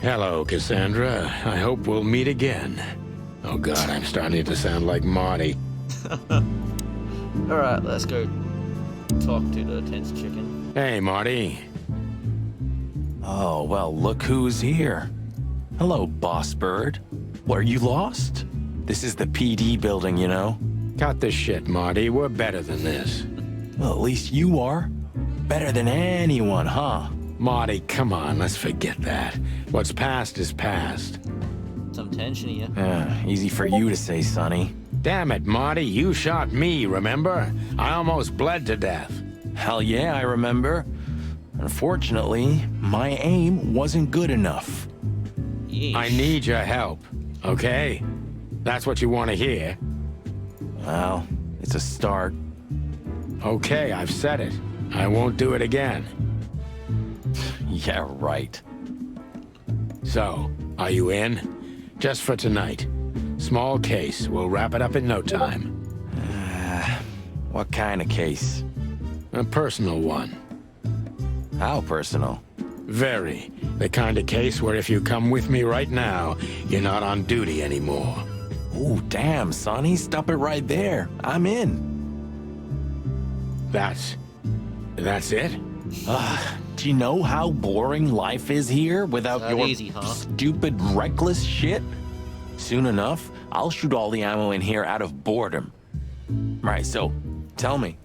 Hello, Cassandra. I hope we'll meet again. Oh God, I'm starting to sound like Marty. Alright, let's go talk to the tense chicken. Hey, Marty. Oh, well, look who's here. Hello, Boss Bird. What, are you lost? This is the PD building, you know? Cut the shit, Marty. We're better than this. Well, at least you are. Better than anyone, huh? Marty, come on, let's forget that. What's past is past. Some tension here. Easy for you to say, Sonny. Damn it, Marty, you shot me, remember? I almost bled to death. Hell yeah, I remember. Unfortunately, my aim wasn't good enough. Yeesh. I need your help, okay? That's what you want to hear. Well, it's a start. Okay, I've said it. I won't do it again. Yeah, right. So, are you in? Just for tonight. Small case. We'll wrap it up in no time. What kind of case? A personal one. How personal? Very. The kind of case where if you come with me right now, you're not on duty anymore. Ooh, damn, Sonny, stop it right there. I'm in. That's it? Do you know how boring life is here without That your easy, huh? stupid, reckless shit? Soon enough, I'll shoot all the ammo in here out of boredom. Right, so, tell me,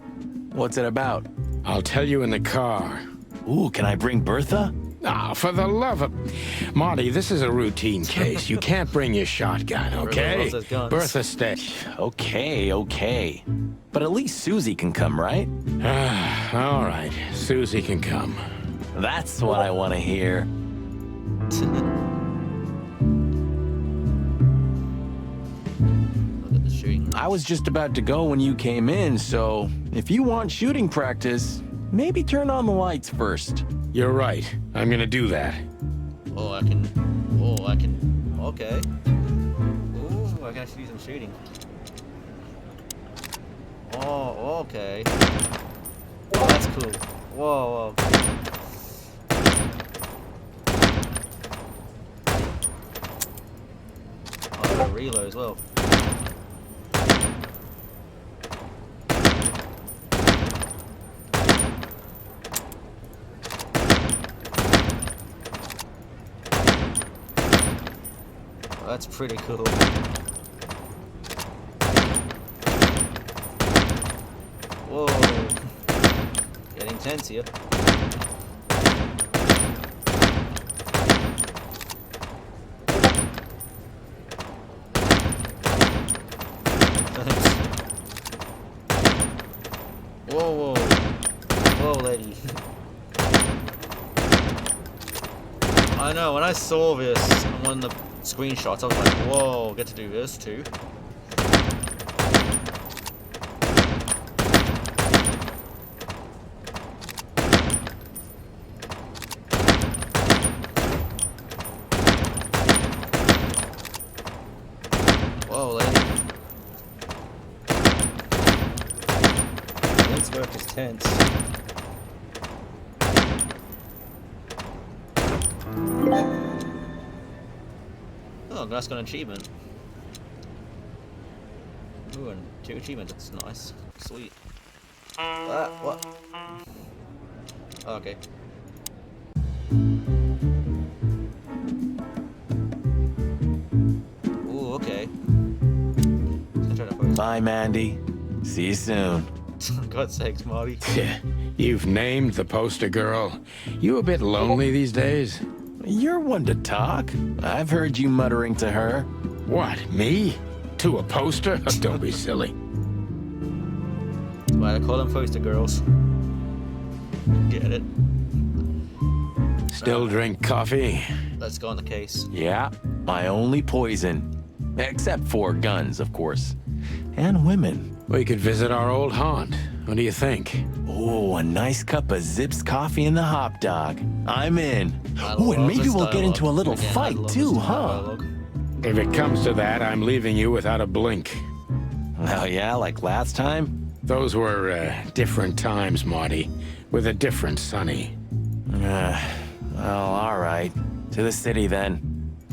what's it about? I'll tell you in the car. Ooh, can I bring Bertha? Ah, for the love of... Marty, this is a routine case. You can't bring your shotgun, okay? loves his guns. Bertha, stay. Okay. But at least Susie can come, right? All right. Susie can come. That's what I want to hear. Look at the shooting. I was just about to go when you came in, so if you want shooting practice, maybe turn on the lights first. You're right. I'm gonna do that. I can. Okay. Ooh, I can actually do some shooting. Oh, okay. Oh, that's cool. Whoa. Oh, I got a reload as well. Oh, that's pretty cool. Whoa. Getting tense here. Whoa, lady. I know, when I saw this on one of the screenshots, I was like, whoa, get to do this too. intense. Oh, that's got an achievement. Ooh, and 2 achievements, that's nice. Sweet. What? Oh, okay. Ooh, okay. Bye, Mandy. See you soon. God's sakes, Marty. You've named the poster girl. You a bit lonely these days? You're one to talk. I've heard you muttering to her. What, me? To a poster? Oh, don't be silly. Why I call them poster girls. Get it? Still drink coffee? Let's go on the case. Yeah, my only poison. Except for guns, of course. And women. We could visit our old haunt. What do you think? Oh, a nice cup of Zips coffee and the hot dog. I'm in. I Oh, and love maybe this we'll get dialogue. into a little Again, I fight love too, this huh? dialogue. If it comes to that, I'm leaving you without a blink. Oh yeah, like last time? Those were different times, Marty, with a different Sonny. Well, all right. To the city then.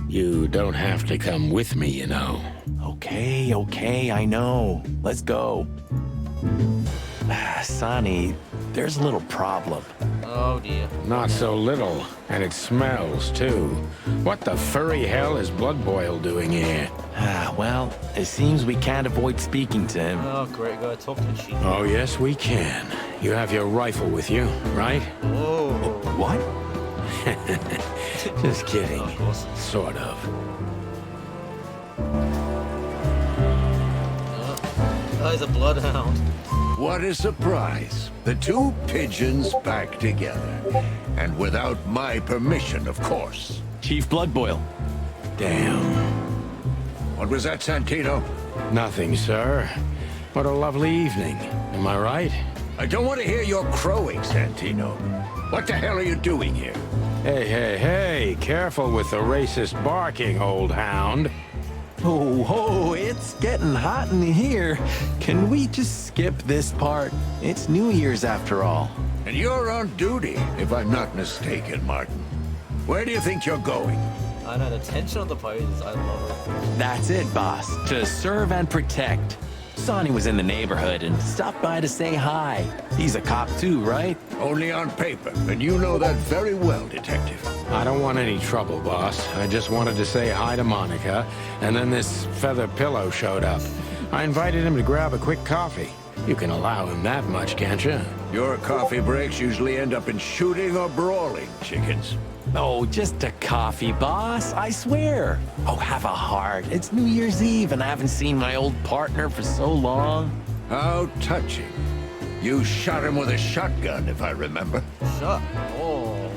You don't have to come with me, you know. Okay, I know. Let's go. Sonny, there's a little problem. Oh dear. Not so little, and it smells, too. What the furry hell is Blood Boil doing here? Well, it seems we can't avoid speaking to him. Oh great, gotta talk to the chief. Oh, yes, we can. You have your rifle with you, right? Oh. What? Just kidding. Of course. Sort of. Oh, he's a bloodhound. What a surprise. The 2 pigeons back together. And without my permission, of course. Chief Bloodboil. Damn. What was that, Santino? Nothing, sir. What a lovely evening. Am I right? I don't want to hear your crowing, Santino. What the hell are you doing here? Hey, careful with the racist barking, old hound. Oh, it's getting hot in here. Can we just skip this part? It's New Year's after all. And you're on duty, if I'm not mistaken, Martin. Where do you think you're going? I know, the tension of the poses, I love it. That's it, boss. To serve and protect. Sonny was in the neighborhood and stopped by to say hi. He's a cop too, right? Only on paper, and you know that very well, Detective. I don't want any trouble, boss. I just wanted to say hi to Monica, and then this feather pillow showed up. I invited him to grab a quick coffee. You can allow him that much, can't you? Your coffee breaks usually end up in shooting or brawling, chickens. Oh, just a coffee, boss. I swear. Oh, have a heart. It's New Year's Eve and I haven't seen my old partner for so long. How touching. You shot him with a shotgun, if I remember. Shut. Oh.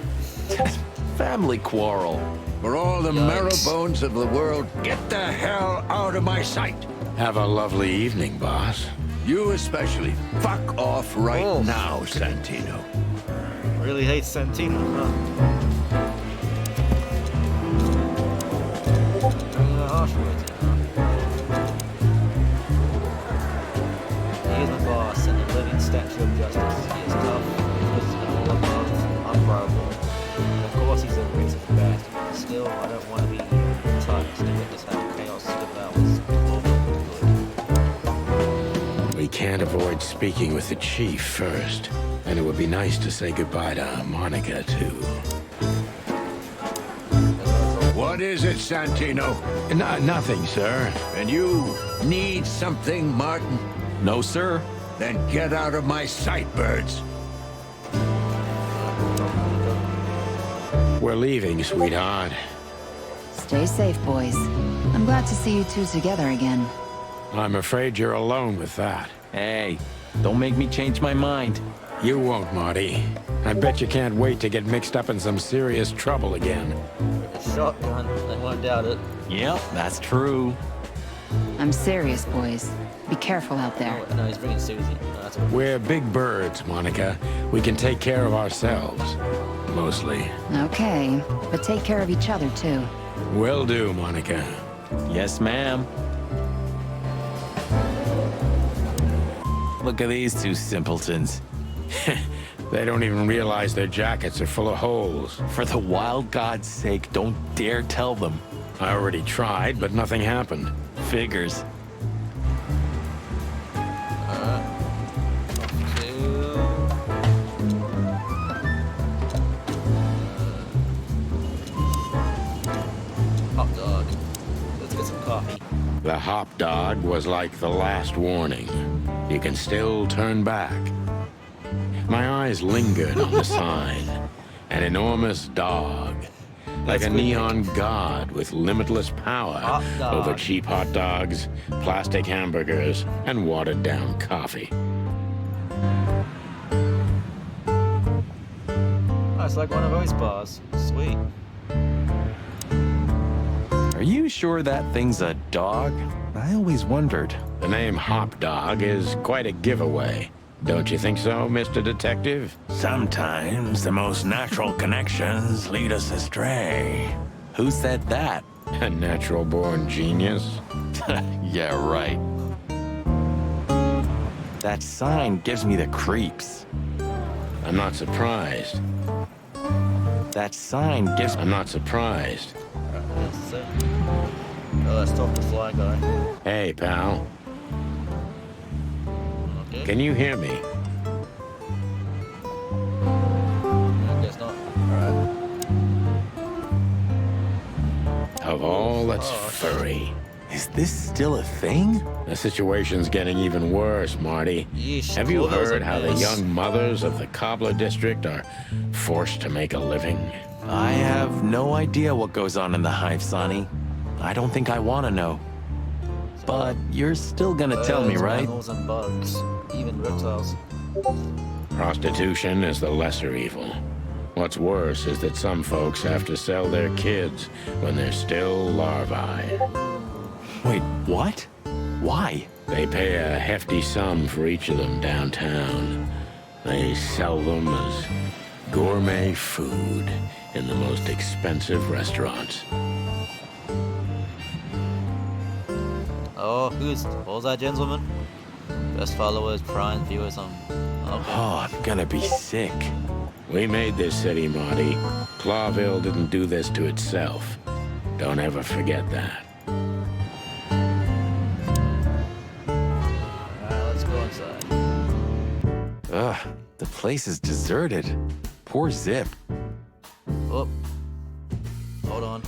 Family quarrel. For all the Yikes. marrow bones of the world, get the hell out of my sight. Have a lovely evening, boss. You especially. Fuck off right Oh. now, Santino. Really hates Santino, huh? Harsh words, He is the boss and the living statue of justice. He is tough, personal, above, unrivalable. Of course he's a racist bastard, but still, I don't want to be touched to witness how chaos devours good. We can't avoid speaking with the chief first. And it would be nice to say goodbye to Monica, too. What is it, Santino? Nothing, sir. And you need something, Martin? No, sir. Then get out of my sight, birds. We're leaving, sweetheart. Stay safe, boys. I'm glad to see you 2 together again. I'm afraid you're alone with that. Hey, don't make me change my mind. You won't, Marty. I bet you can't wait to get mixed up in some serious trouble again. With a shotgun, I won't doubt it. Yep, that's true. I'm serious, boys. Be careful out there. Oh, no, he's bringing Susie. No, that's what We're big birds, Monica. We can take care of ourselves. Mostly. Okay, but take care of each other, too. Will do, Monica. Yes, ma'am. Look at these 2 simpletons. They don't even realize their jackets are full of holes. For the wild God's sake, don't dare tell them. I already tried, but nothing happened. Figures. Hot dog. Let's get some coffee. The hop dog was like the last warning. You can still turn back. My eyes lingered on the sign. An enormous dog. Like a neon god with limitless power over cheap hot dogs, plastic hamburgers, and watered-down coffee. Oh, it's like one of those bars. Sweet. Are you sure that thing's a dog? I always wondered. The name Hop Dog is quite a giveaway. Don't you think so, Mr. Detective? Sometimes the most natural connections lead us astray. Who said that? A natural-born genius? Yeah, right. That sign gives me the creeps. I'm not surprised. That sign gives... I'm not surprised. That's it. Oh, let's talk to the fly guy. Hey, pal. Okay. Can you hear me? I guess not. Alright. Of all that's furry. Is this still a thing? The situation's getting even worse, Marty. Yeesh, Have you Corville's heard a how the mess. young mothers of the Cobbler District are forced to make a living? I have no idea what goes on in the hive, Sonny. I don't think I want to know. But you're still gonna tell me, Birds, right? Mammals and bugs, even reptiles. Prostitution is the lesser evil. What's worse is that some folks have to sell their kids when they're still larvae. Wait, what? Why? They pay a hefty sum for each of them downtown. They sell them as gourmet food in the most expensive restaurants. Oh, what was that gentleman? Best followers, prime viewers on... Okay. Oh, I'm gonna be sick. We made this city, Marty. Clawville didn't do this to itself. Don't ever forget that. Alright, let's go inside. Ugh, the place is deserted. Poor Zip. Oh. Hold on.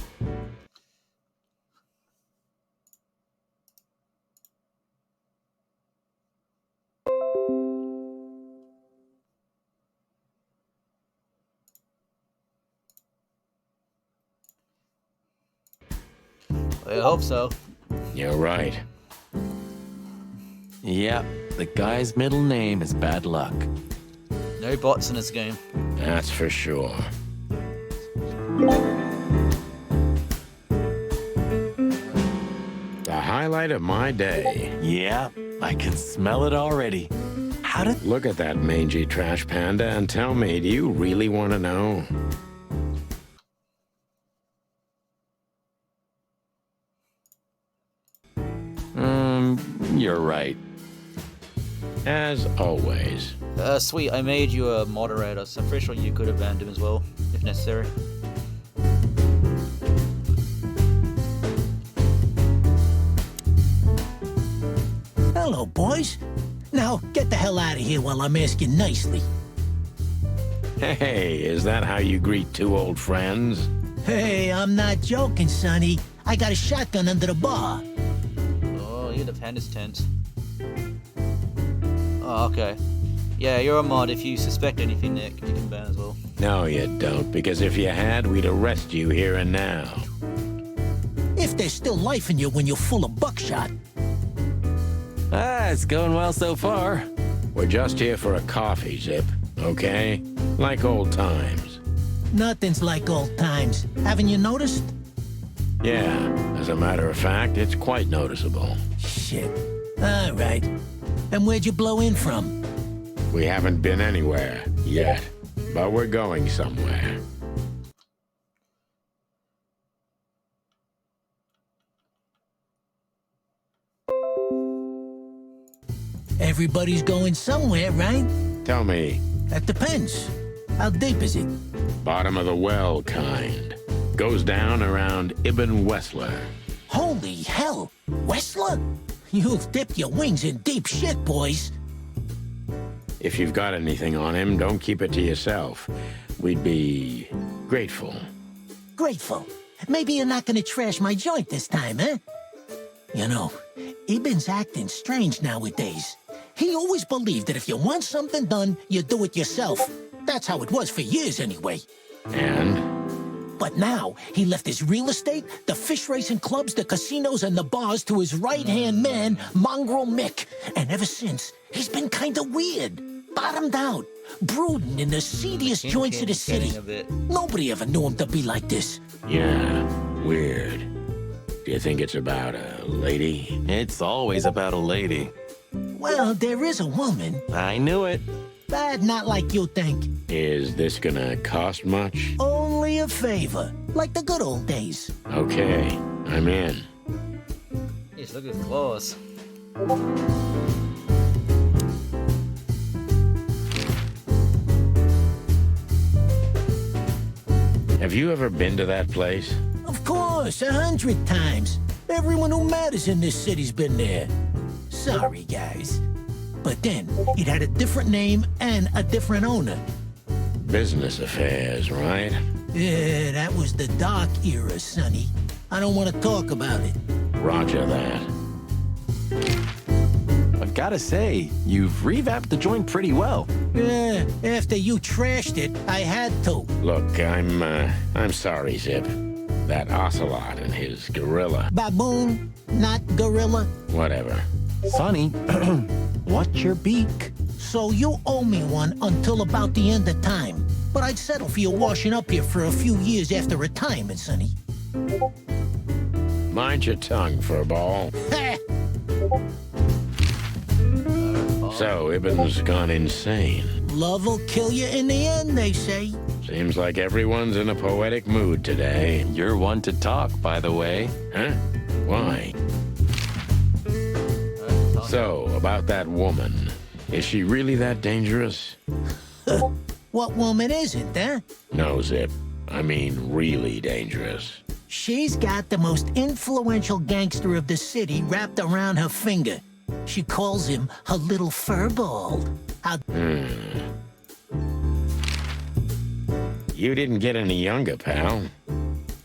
I hope so. You're right. Yep, the guy's middle name is Bad Luck. No bots in this game. That's for sure. The highlight of my day. Yeah, I can smell it already. How did... Look at that mangy trash panda and tell me, do you really want to know? You're right. As always. Sweet, I made you a moderator, so I'm pretty sure you could have banned him as well, if necessary. Hello, boys. Now, get the hell out of here while I'm asking nicely. Hey, is that how you greet two old friends? Hey, I'm not joking, Sonny. I got a shotgun under the bar. Oh, you're the panda's tent. Oh, okay. Yeah, you're a mod. If you suspect anything, Nick, you can ban as well. No, you don't, because if you had, we'd arrest you here and now. If there's still life in you when you're full of buckshot. Ah, it's going well so far. We're just here for a coffee, Zip, okay? Like old times. Nothing's like old times. Haven't you noticed? Yeah, as a matter of fact, it's quite noticeable. Shit. All right. And where'd you blow in from? We haven't been anywhere yet, but we're going somewhere. Everybody's going somewhere, right? Tell me, That depends. How deep is it? bottom of the well kind. Goes down around Ibn Wessler. Holy hell! Wessler? You've dipped your wings in deep shit, boys. If you've got anything on him, don't keep it to yourself. We'd be grateful. Grateful. Maybe you're not gonna trash my joint this time, eh? You know, Ibn's acting strange nowadays. He always believed that if you want something done, you do it yourself. That's how it was for years anyway. And? But now, he left his real estate, the fish racing clubs, the casinos, and the bars to his right-hand man, Mongrel Mick. And ever since, he's been kinda weird. Bottomed out. Brooding in the seediest joints of the city. Nobody ever knew him to be like this. Yeah, weird. Do you think it's about a lady? It's always about a lady. Well, there is a woman, I knew it. but not like you think. Is this gonna cost much? Only a favor, like the good old days. Okay, I'm in. Jeez, look at his claws. Have you ever been to that place? Of course, 100 times. Everyone who matters in this city's been there. Sorry, guys. But then, it had a different name and a different owner. Business affairs, right? Yeah, that was the dark era, Sonny. I don't want to talk about it. Roger that. I've gotta say, you've revamped the joint pretty well. Yeah, after you trashed it, I had to. Look, I'm sorry, Zip. That ocelot and his gorilla. Baboon, not gorilla. Whatever. Sonny, what's your beak? So you owe me one until about the end of time. But I'd settle for you washing up here for a few years after retirement, Sonny. Mind your tongue, furball. So, Ibn's gone insane. Love will kill you in the end, they say. Seems like everyone's in a poetic mood today. You're one to talk, by the way. Huh? Why? So, about that woman. Is she really that dangerous? What woman isn't, huh? No, Zip. I mean, really dangerous. She's got the most influential gangster of the city wrapped around her finger. She calls him her little furball. You didn't get any younger, pal.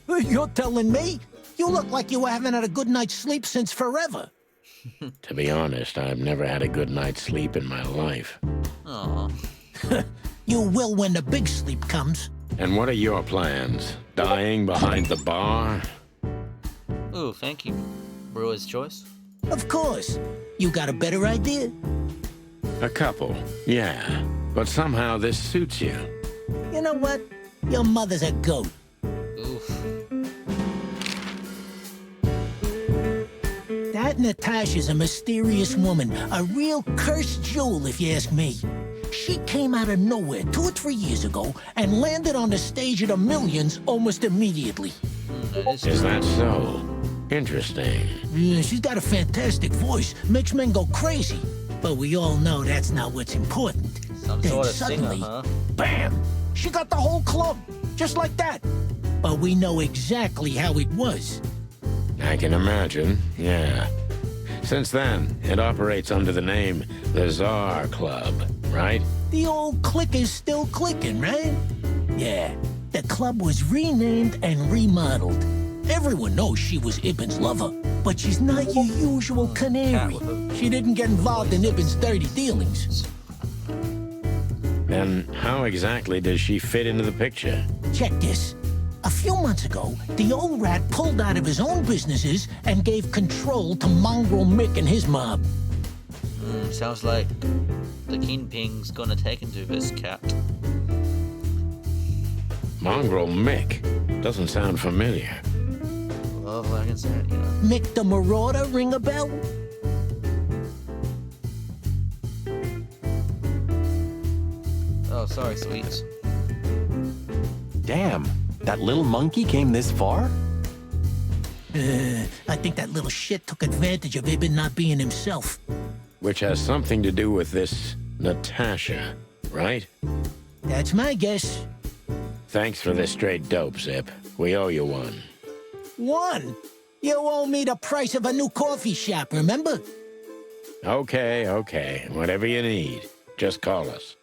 You're telling me? You look like you haven't had a good night's sleep since forever. To be honest, I've never had a good night's sleep in my life. Aww. You will when the big sleep comes. And what are your plans? Dying behind the bar? Ooh, thank you. Brewer's choice. Of course. You got a better idea? A couple, yeah. But somehow this suits you. You know what? Your mother's a goat. Oof. That Natasha's a mysterious woman. A real cursed jewel, if you ask me. She came out of nowhere 2 or 3 years ago and landed on the stage of the Millions almost immediately. Is that so? Interesting. Yeah, she's got a fantastic voice. Makes men go crazy. But we all know that's not what's important. Some Then sort of suddenly, singer, huh? bam! She got the whole club, just like that. But we know exactly how it was. I can imagine, yeah. Since then, it operates under the name the Czar Club, right? The old click is still clicking, right? Yeah, the club was renamed and remodeled. Everyone knows she was Ibn's lover, but she's not your usual canary. She didn't get involved in Ibn's dirty dealings. Then how exactly does she fit into the picture? Check this. A few months ago, the old rat pulled out of his own businesses and gave control to Mongrel Mick and his mob. Sounds like the Kingpin's gonna take into his cat. Mongrel Mick? Doesn't sound familiar. Well, I can say it, you know. Mick the Marauder, ring a bell? Oh, sorry, sweets. Damn, that little monkey came this far? I think that little shit took advantage of Ibn not being himself. Which has something to do with this Natasha. right? That's my guess. Thanks for the straight dope, Zip. We owe you one. One? You owe me the price of a new coffee shop, remember? Okay. Whatever you need. Just call us.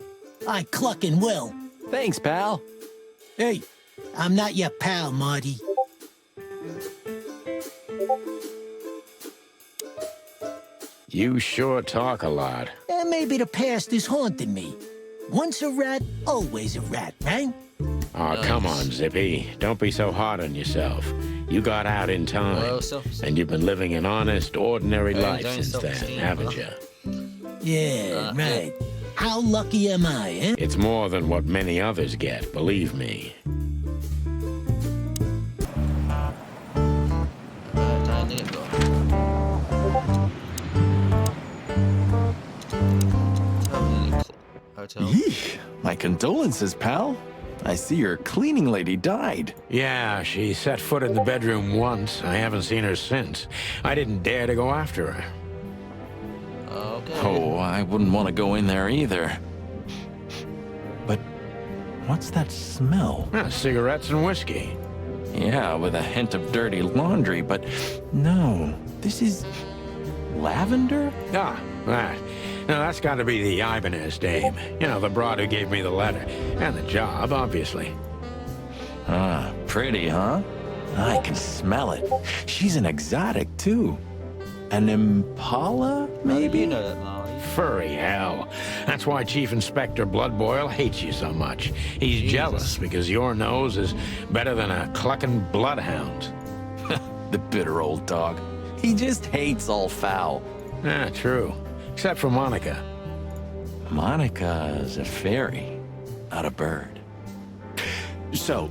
I clucking will. Thanks, pal. Hey, I'm not your pal, Marty. You sure talk a lot. Maybe the past is haunting me. Once a rat, always a rat, right? Oh, come on, Zippy. Don't be so hard on yourself. You got out in time, and you've been living an honest, ordinary life since then, haven't you? Yeah, right. How lucky am I, eh? It's more than what many others get, believe me. Yeesh. My condolences, pal. I see your cleaning lady died. Yeah, she set foot in the bedroom once. I haven't seen her since. I didn't dare to go after her. Oh, I wouldn't want to go in there either. But what's that smell? Cigarettes and whiskey. Yeah, with a hint of dirty laundry, but no, this is lavender? No, that's got to be the Ibanez dame. You know, the broad who gave me the letter. And the job, obviously. Ah, pretty, huh? I can smell it. She's an exotic, too. An impala, maybe? You know that, Molly. Furry hell. That's why Chief Inspector Bloodboil hates you so much. He's jealous because your nose is better than a clucking bloodhound. The bitter old dog. He just hates all foul. Yeah, true. Except for Monica. Monica's a fairy, not a bird. So,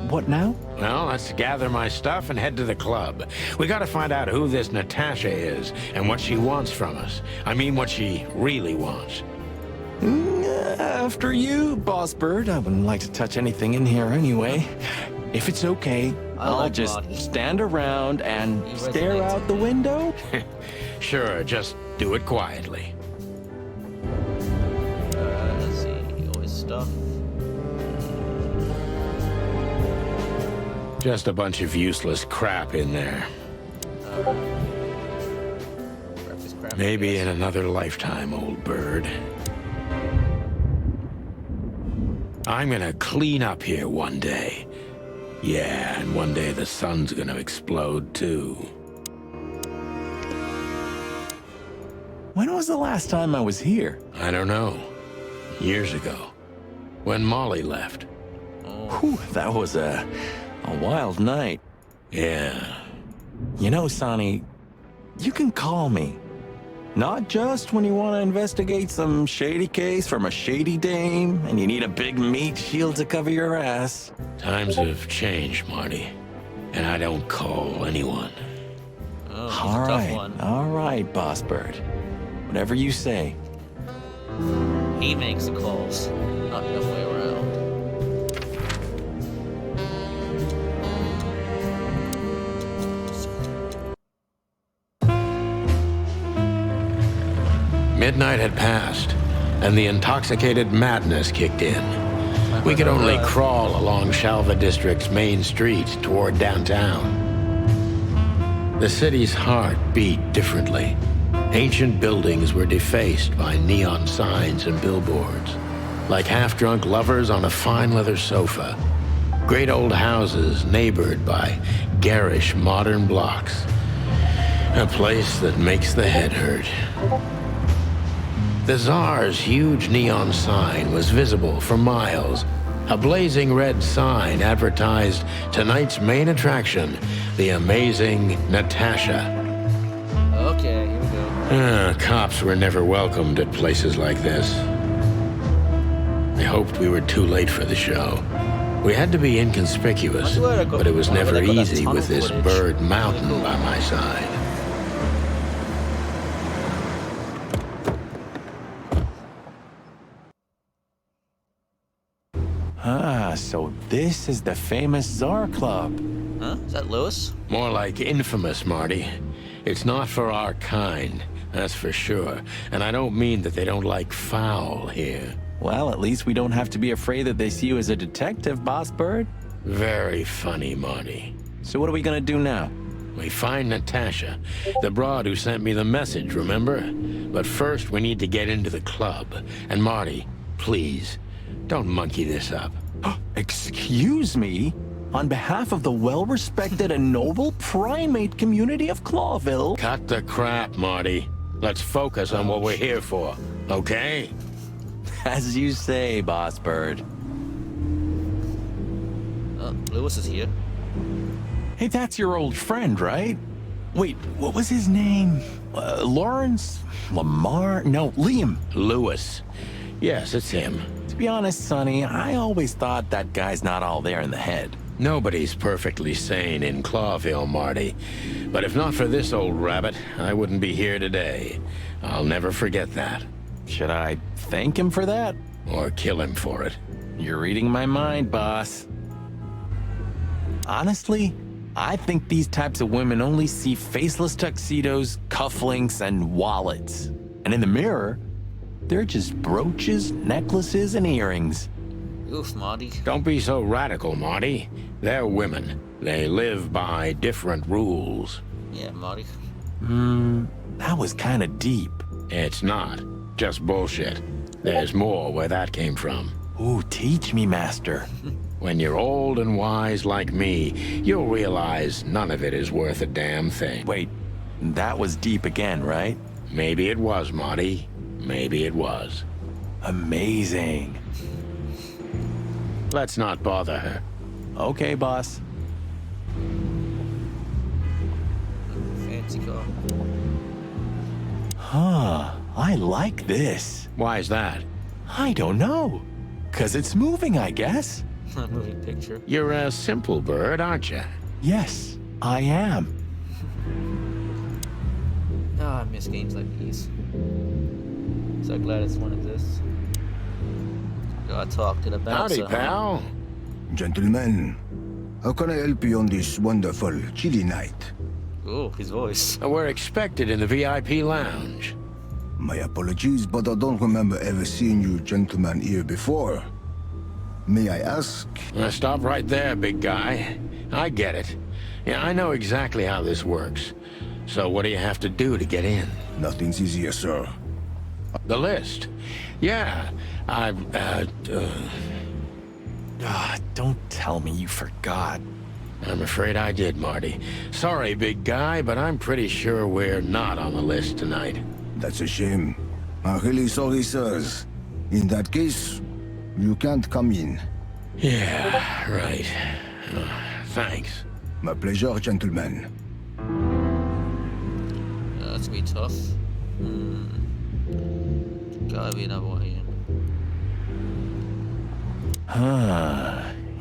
what now? Well, let's gather my stuff and head to the club. We gotta find out who this Natasha is and what she wants from us. I mean, what she really wants. After you, Boss Bird. I wouldn't like to touch anything in here anyway. If it's okay, I'll just stand around and stare out the window. Sure, just do it quietly. Let's see, all his stuff. Just a bunch of useless crap in there. Maybe in another lifetime, old bird. I'm gonna clean up here one day. Yeah, and one day the sun's gonna explode too. When was the last time I was here? I don't know. Years ago. When Molly left. Whew, that was a wild night. Yeah. You know, Sonny, you can call me. Not just when you want to investigate some shady case from a shady dame and you need a big meat shield to cover your ass. Times have changed, Marty. And I don't call anyone. All right, Boss Bird. Whatever you say. He makes the calls, not the other way around. Midnight had passed, and the intoxicated madness kicked in. We could only crawl along Shalva District's main street toward downtown. The city's heart beat differently. Ancient buildings were defaced by neon signs and billboards, like half-drunk lovers on a fine leather sofa. Great old houses neighbored by garish modern blocks. A place that makes the head hurt. The Tsar's huge neon sign was visible for miles. A blazing red sign advertised tonight's main attraction, the amazing Natasha. Okay, here we go. Cops were never welcomed at places like this. I hoped we were too late for the show. We had to be inconspicuous, but it was never easy with this bird mountain by my side. So this is the famous Tsar Club. Huh? Is that Lewis? More like infamous, Marty. It's not for our kind, that's for sure. And I don't mean that they don't like foul here. Well, at least we don't have to be afraid that they see you as a detective, Boss Bird. Very funny, Marty. So what are we gonna do now? We find Natasha, the broad who sent me the message, remember? But first, we need to get into the club. And Marty, please, don't monkey this up. Excuse me? On behalf of the well-respected and noble primate community of Clawville... Cut the crap, Marty. Let's focus on what we're here for, okay? As you say, Boss Bird. Lewis is here. Hey, that's your old friend, right? Wait, what was his name? Lawrence? Lamar? No, Liam. Lewis. Yes, it's him. To be honest, Sonny, I always thought that guy's not all there in the head. Nobody's perfectly sane in Clawville, Marty. But if not for this old rabbit, I wouldn't be here today. I'll never forget that. Should I thank him for that? Or kill him for it? You're reading my mind, boss. Honestly, I think these types of women only see faceless tuxedos, cufflinks, and wallets. And in the mirror, they're just brooches, necklaces, and earrings. Oof, Marty. Don't be so radical, Marty. They're women. They live by different rules. Yeah, Marty. That was kind of deep. It's not. Just bullshit. There's more where that came from. Ooh, teach me, Master. When you're old and wise like me, you'll realize none of it is worth a damn thing. Wait, that was deep again, right? Maybe it was, Marty. Maybe it was. Amazing. Let's not bother her. Okay, boss. Fancy car. Huh, I like this. Why's that? I don't know. 'Cause it's moving, I guess. Moving picture. You're a simple bird, aren't you? Yes, I am. Ah, I miss games like these. So glad this one exists. Gotta talk to the bouncer. Howdy, pal. Gentlemen, how can I help you on this wonderful, chilly night? Oh, his voice. We're expected in the VIP lounge. My apologies, but I don't remember ever seeing you gentlemen here before. May I ask? Stop right there, big guy. I get it. Yeah, I know exactly how this works. So what do you have to do to get in? Nothing's easier, sir. The list. Yeah, Don't tell me you forgot. I'm afraid I did, Marty. Sorry, big guy, but I'm pretty sure we're not on the list tonight. That's a shame. I'm really sorry, sirs. In that case, you can't come in. Yeah, right. Thanks. My pleasure, gentlemen. That's gonna be tough. Gotta be another way in.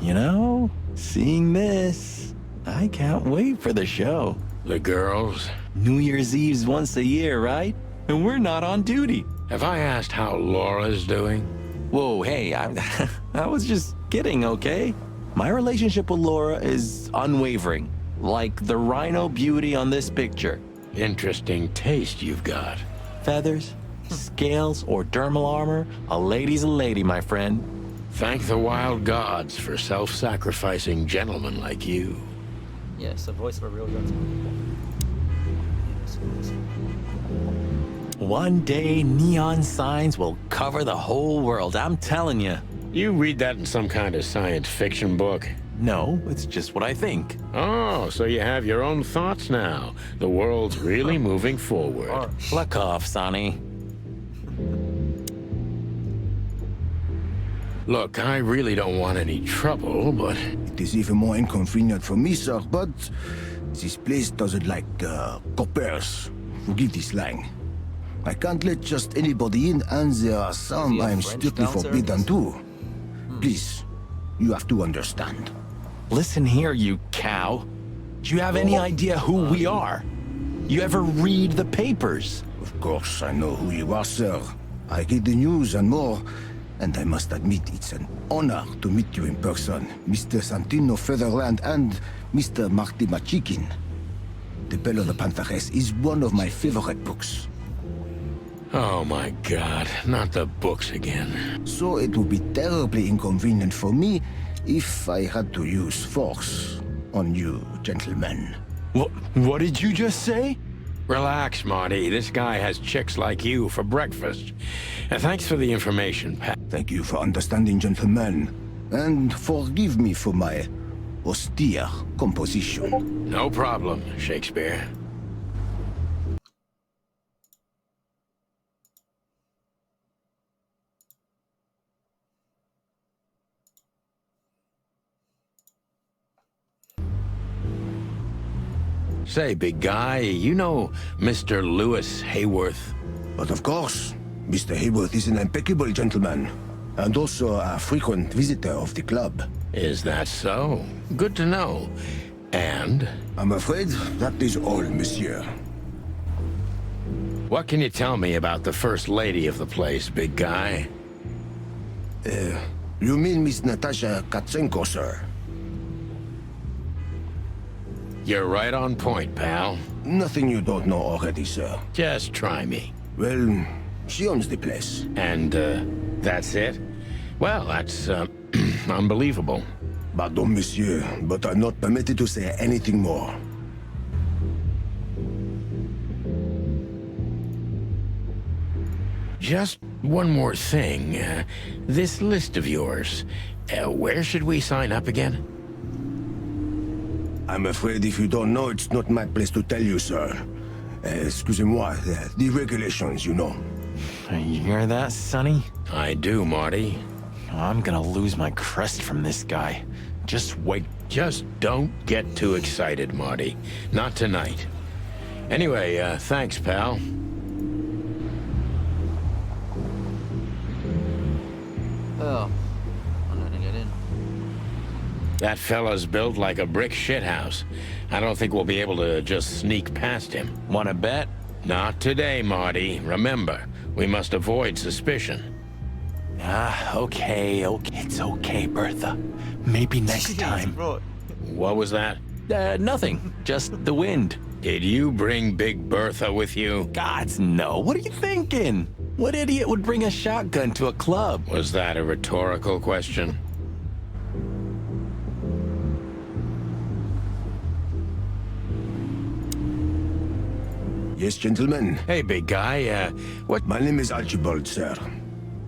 You know, seeing this, I can't wait for the show. The girls? New Year's Eve's once a year, right? And we're not on duty. Have I asked how Laura's doing? Whoa, hey, I was just kidding, okay? My relationship with Laura is unwavering, like the rhino beauty on this picture. Interesting taste you've got. Feathers, scales, or dermal armor, a lady's a lady, my friend. Thank the wild gods for self-sacrificing gentlemen like you. Yes, the voice of a real gentleman. One day, neon signs will cover the whole world, I'm telling you. You read that in some kind of science fiction book? No, it's just what I think. Oh, so you have your own thoughts now. The world's really moving forward. Fuck off, Sonny. Look, I really don't want any trouble, but... It is even more inconvenient for me, sir, but this place doesn't like coppers. Forgive this slang. I can't let just anybody in, and there are some I'm strictly forbidden to. Please, you have to understand. Listen here, you cow. Do you have any idea who we are? You ever read the papers? Of course, I know who you are, sir. I read the news and more, and I must admit it's an honor to meet you in person, Mr. Santino Featherland and Mr. Marty Machikin. The Bell of the Pantheress is one of my favorite books. Oh my God, not the books again. So it would be terribly inconvenient for me if I had to use force on you, gentlemen. What did you just say? Relax, Marty. This guy has chicks like you for breakfast. And thanks for the information, Pat. Thank you for understanding, gentlemen. And forgive me for my austere composition. No problem, Shakespeare. Say, big guy, you know Mr. Lewis Hayworth? But of course, Mr. Hayworth is an impeccable gentleman, and also a frequent visitor of the club. Is that so? Good to know. And? I'm afraid that is all, monsieur. What can you tell me about the first lady of the place, big guy? You mean Miss Natasha Katsenko, sir? You're right on point, pal. Nothing you don't know already, sir. Just try me. Well, she owns the place. And, that's it? Well, that's, unbelievable. Pardon, monsieur, but I'm not permitted to say anything more. Just one more thing. This list of yours, where should we sign up again? I'm afraid if you don't know, it's not my place to tell you, sir. Excusez-moi, the regulations, you know. You hear that, Sonny? I do, Marty. I'm gonna lose my crest from this guy. Just wait. Just don't get too excited, Marty. Not tonight. Anyway, thanks, pal. Oh, I'm gonna get in. That fella's built like a brick shithouse. I don't think we'll be able to just sneak past him. Wanna bet? Not today, Marty. Remember, we must avoid suspicion. Okay. It's okay, Bertha. Maybe next time. What was that? Nothing. Just the wind. Did you bring Big Bertha with you? Gods, no. What are you thinking? What idiot would bring a shotgun to a club? Was that a rhetorical question? Yes, gentlemen. Hey, big guy, what? My name is Archibald, sir.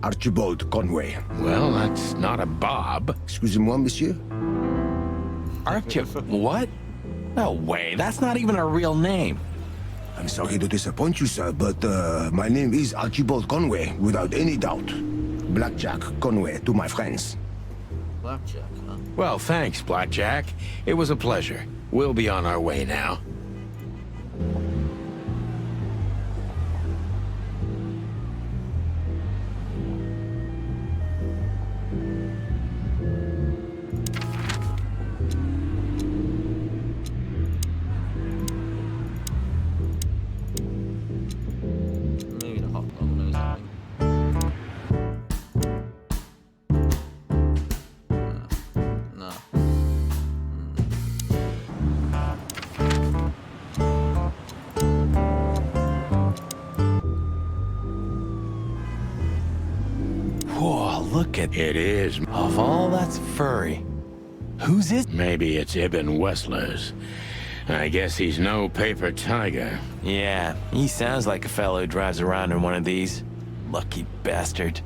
Archibald Conway. Well, that's not a Bob. Excusez-moi, monsieur? Archibald, what? No way, that's not even a real name. I'm sorry to disappoint you, sir, but my name is Archibald Conway, without any doubt. Blackjack Conway to my friends. Blackjack, huh? Well, thanks, Blackjack. It was a pleasure. We'll be on our way now. Maybe the hot dog knows something. No. Whoa, look at It is. Of all that's furry. Who's it? Maybe it's Ibn Wessler's. I guess he's no paper tiger. Yeah, he sounds like a fellow who drives around in one of these. Lucky bastard.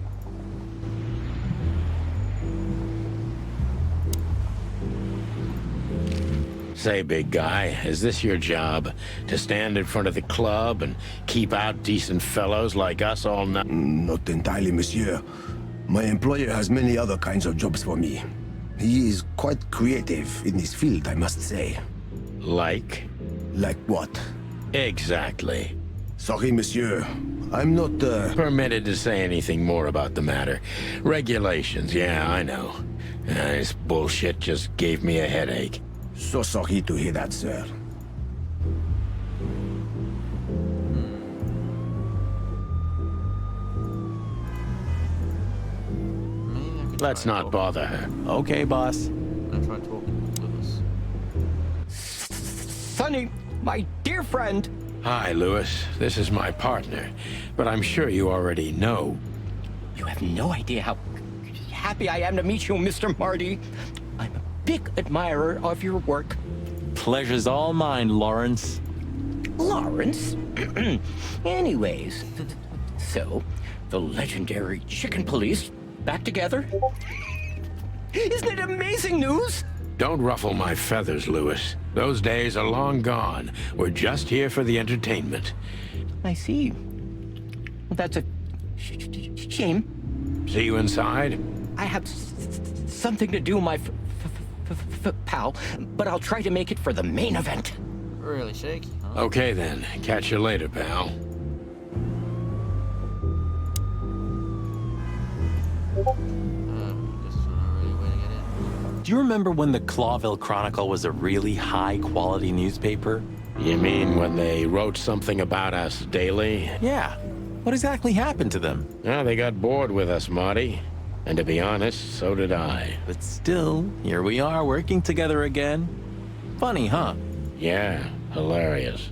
Say, big guy, is this your job? To stand in front of the club and keep out decent fellows like us all night? Not entirely, monsieur. My employer has many other kinds of jobs for me. He is quite creative in his field, I must say. Like? Like what? Exactly. Sorry, monsieur. I'm not, permitted to say anything more about the matter. Regulations, yeah, I know. This bullshit just gave me a headache. So sorry to hear that, sir. Maybe I could Let's try not talking. bother her. Okay, boss. I'm gonna try talking to Lewis. Sonny, my dear friend, Hi, Lewis. This is my partner, but I'm sure you already know. You have no idea how happy I am to meet you, Mr. Marty. I'm a big admirer of your work. Pleasure's all mine, Lawrence. Lawrence? Anyways, so, the legendary Chicken Police back together? Isn't it amazing news? Don't ruffle my feathers, Lewis. Those days are long gone. We're just here for the entertainment. I see. Well, that's a shame. See you inside? I have something to do, my pal, but I'll try to make it for the main event. Really shaky, huh? Okay then. Catch you later, pal. Do you remember when the Clawville Chronicle was a really high-quality newspaper? You mean when they wrote something about us daily? Yeah. What exactly happened to them? Well, they got bored with us, Marty. And to be honest, so did I. But still, here we are working together again. Funny, huh? Yeah, hilarious.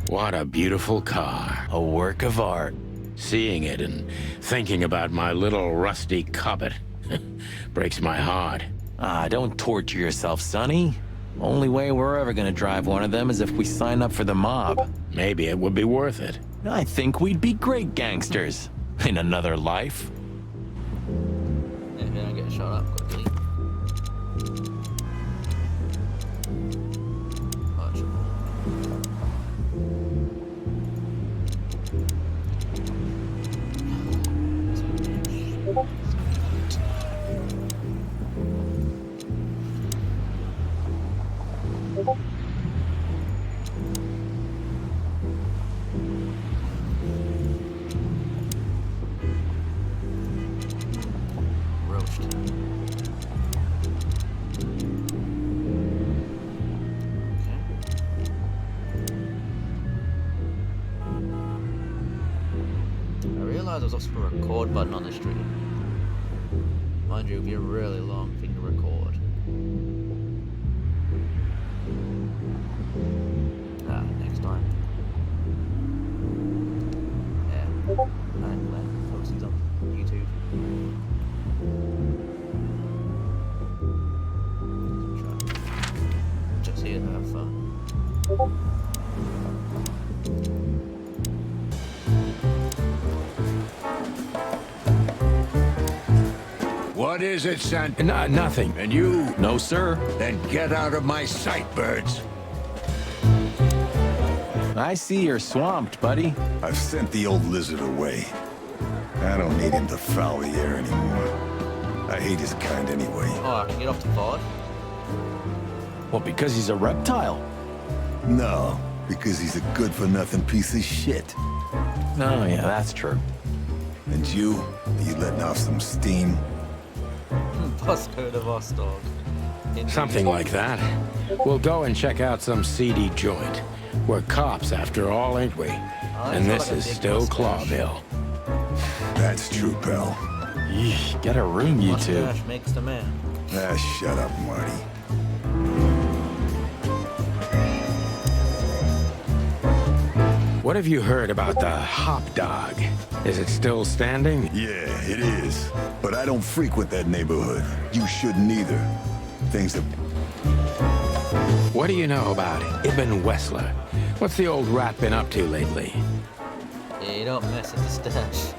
What a beautiful car. A work of art. Seeing it and thinking about my little rusty Cobbett breaks my heart. Ah, don't torture yourself, Sonny. Only way we're ever gonna drive one of them is if we sign up for the mob. Maybe it would be worth it. I think we'd be great gangsters in another life. Yeah, if you don't get shot up quickly. There's also a record button on the stream. Mind you, it would be a really long thing to record. Next time. Yeah, I'm glad post these on YouTube. Just here to have fun. What is it, son? Nothing. And you? No, sir. Then get out of my sight, birds. I see you're swamped, buddy. I've sent the old lizard away. I don't need him to foul the air anymore. I hate his kind anyway. Oh, I can get off to 5? Well, because he's a reptile. No, because he's a good-for-nothing piece of shit. Oh, yeah, that's true. And you? Are you letting off some steam? Postcode of Vostok. Something like that. We'll go and check out some seedy joint. We're cops after all, ain't we? And this is still Clawville. That's true, pal. Yeesh, get a room, you two. Mustache makes the man. Ah, shut up, Marty. What have you heard about the Hop Dog? Is it still standing? Yeah, it is. But I don't frequent that neighborhood. You shouldn't either. Things have... What do you know about Ibn Wessler? What's the old rat been up to lately? Yeah, you don't mess with the stash.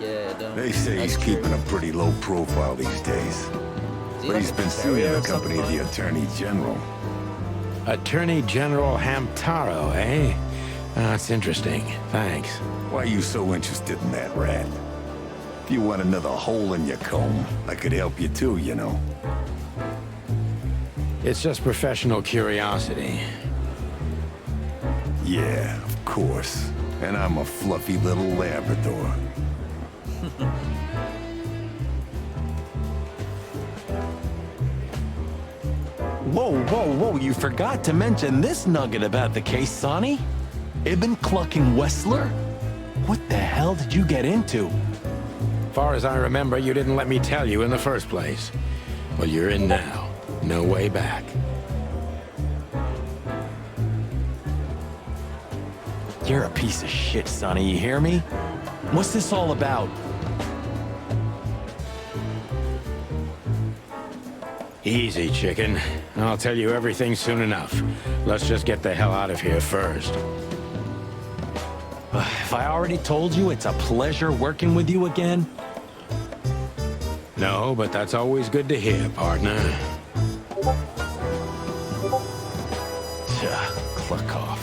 Yeah, don't. They say he's keeping a pretty low profile these days. But he's been sued in the company of the Attorney General. Attorney General Hamtaro, eh? That's interesting. Thanks. Why are you so interested in that rat? If you want another hole in your comb, I could help you too, you know. It's just professional curiosity. Yeah, of course. And I'm a fluffy little Labrador. Whoa, whoa, whoa, you forgot to mention this nugget about the case, Sonny. Ibn Clucking Wessler? What the hell did you get into? Far as I remember, you didn't let me tell you in the first place. Well, you're in now. No way back. You're a piece of shit, Sonny, you hear me? What's this all about? Easy, chicken. I'll tell you everything soon enough. Let's just get the hell out of here first. If I already told you it's a pleasure working with you again? No, but that's always good to hear, partner. Cluck off.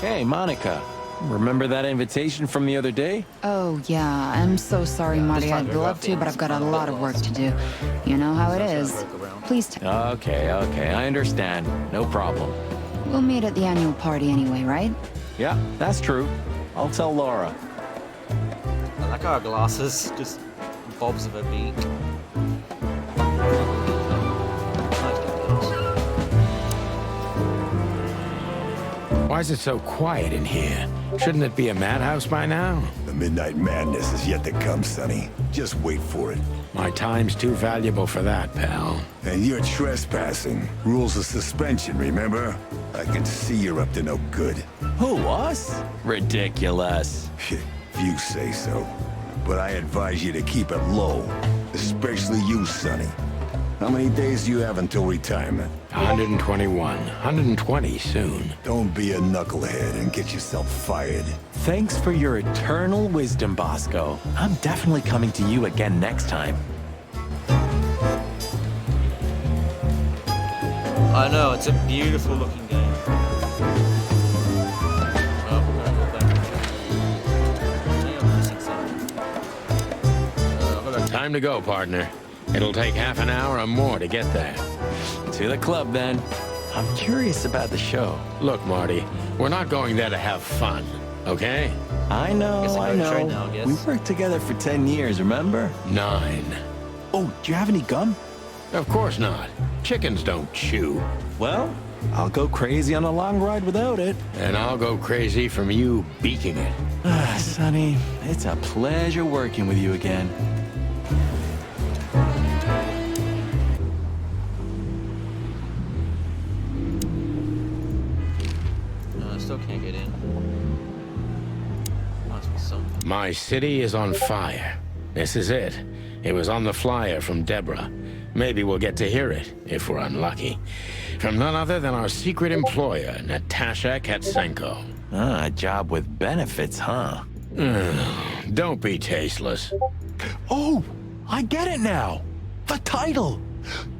Hey, Monica. Remember that invitation from the other day? Oh, yeah. I'm so sorry, Marty. I'd love to, but I've got a lot of work to do. You know how it is. Please Okay, I understand. No problem. We'll meet at the annual party anyway, right? Yeah, that's true. I'll tell Laura. I like our glasses, just bobs of a beak. Why is it so quiet in here? Shouldn't it be a madhouse by now? The midnight madness is yet to come, Sonny. Just wait for it. My time's too valuable for that, pal. And you're trespassing. Rules of suspension, remember? I can see you're up to no good. Who, us? Ridiculous. If you say so. But I advise you to keep it low. Especially you, Sonny. How many days do you have until retirement? 121. 120 soon. Don't be a knucklehead and get yourself fired. Thanks for your eternal wisdom, Bosco. I'm definitely coming to you again next time. I know, it's a beautiful looking game. Oh, we're gonna go back. I think I'm missing something. Time to go, partner. It'll take half an hour or more to get there. To the club, then. I'm curious about the show. Look, Marty, we're not going there to have fun, okay? I know. Now, I guess. We worked together for 10 years, remember? 9. Oh, do you have any gum? Of course not. Chickens don't chew. Well, I'll go crazy on a long ride without it. And I'll go crazy from you beaking it. Sonny, it's a pleasure working with you again. Still can't get in. Must be something. My city is on fire. This is it. It was on the flyer from Deborah. Maybe we'll get to hear it, if we're unlucky. From none other than our secret employer, Natasha Katsenko. A job with benefits, huh? Don't be tasteless. Oh, I get it now. The title.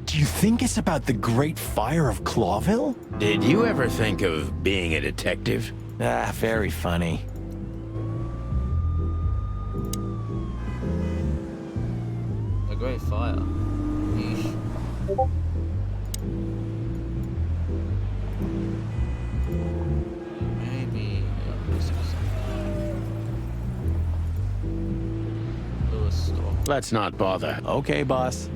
Do you think it's about the Great Fire of Clawville? Did you ever think of being a detective? Very funny. A great fire. Yeesh. Maybe I'm missing something. Lewis store. Let's not bother. Okay, boss.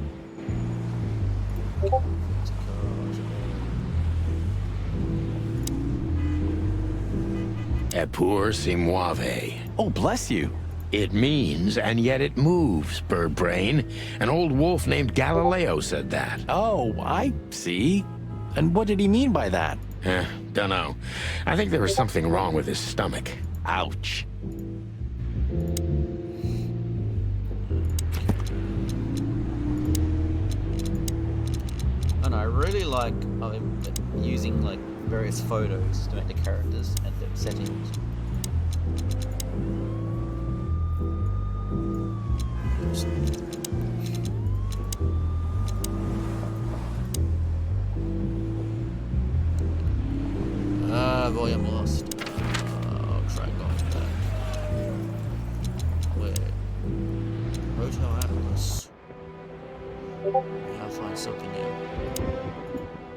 Epur si muove. Oh, bless you. It means, and yet it moves, bird brain. An old wolf named Galileo said that. Oh, I see. And what did he mean by that? Dunno. I think there was something wrong with his stomach. Ouch. And I really like using like various photos to make the characters and the settings. Boy, I'm lost. I'll try going back. Wait. Hotel Atlas. I'll find something new.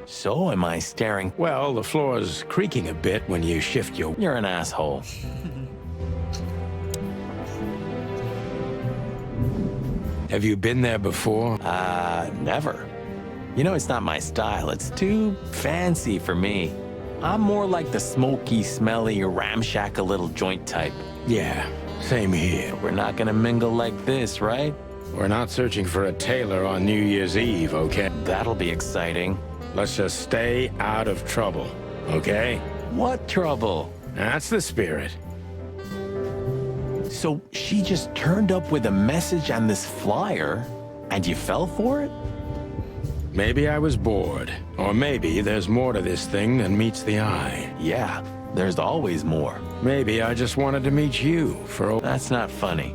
So am I staring? Well, the floor's creaking a bit when you shift your... You're an asshole. Have you been there before? Never. You know, it's not my style. It's too fancy for me. I'm more like the smoky, smelly, ramshackle little joint type. Yeah, same here. We're not gonna mingle like this, right? We're not searching for a tailor on New Year's Eve, okay? That'll be exciting. Let's just stay out of trouble, okay? What trouble? That's the spirit. So she just turned up with a message and this flyer, and you fell for it? Maybe I was bored, or maybe there's more to this thing than meets the eye. Yeah, there's always more. Maybe I just wanted to meet you for... That's not funny.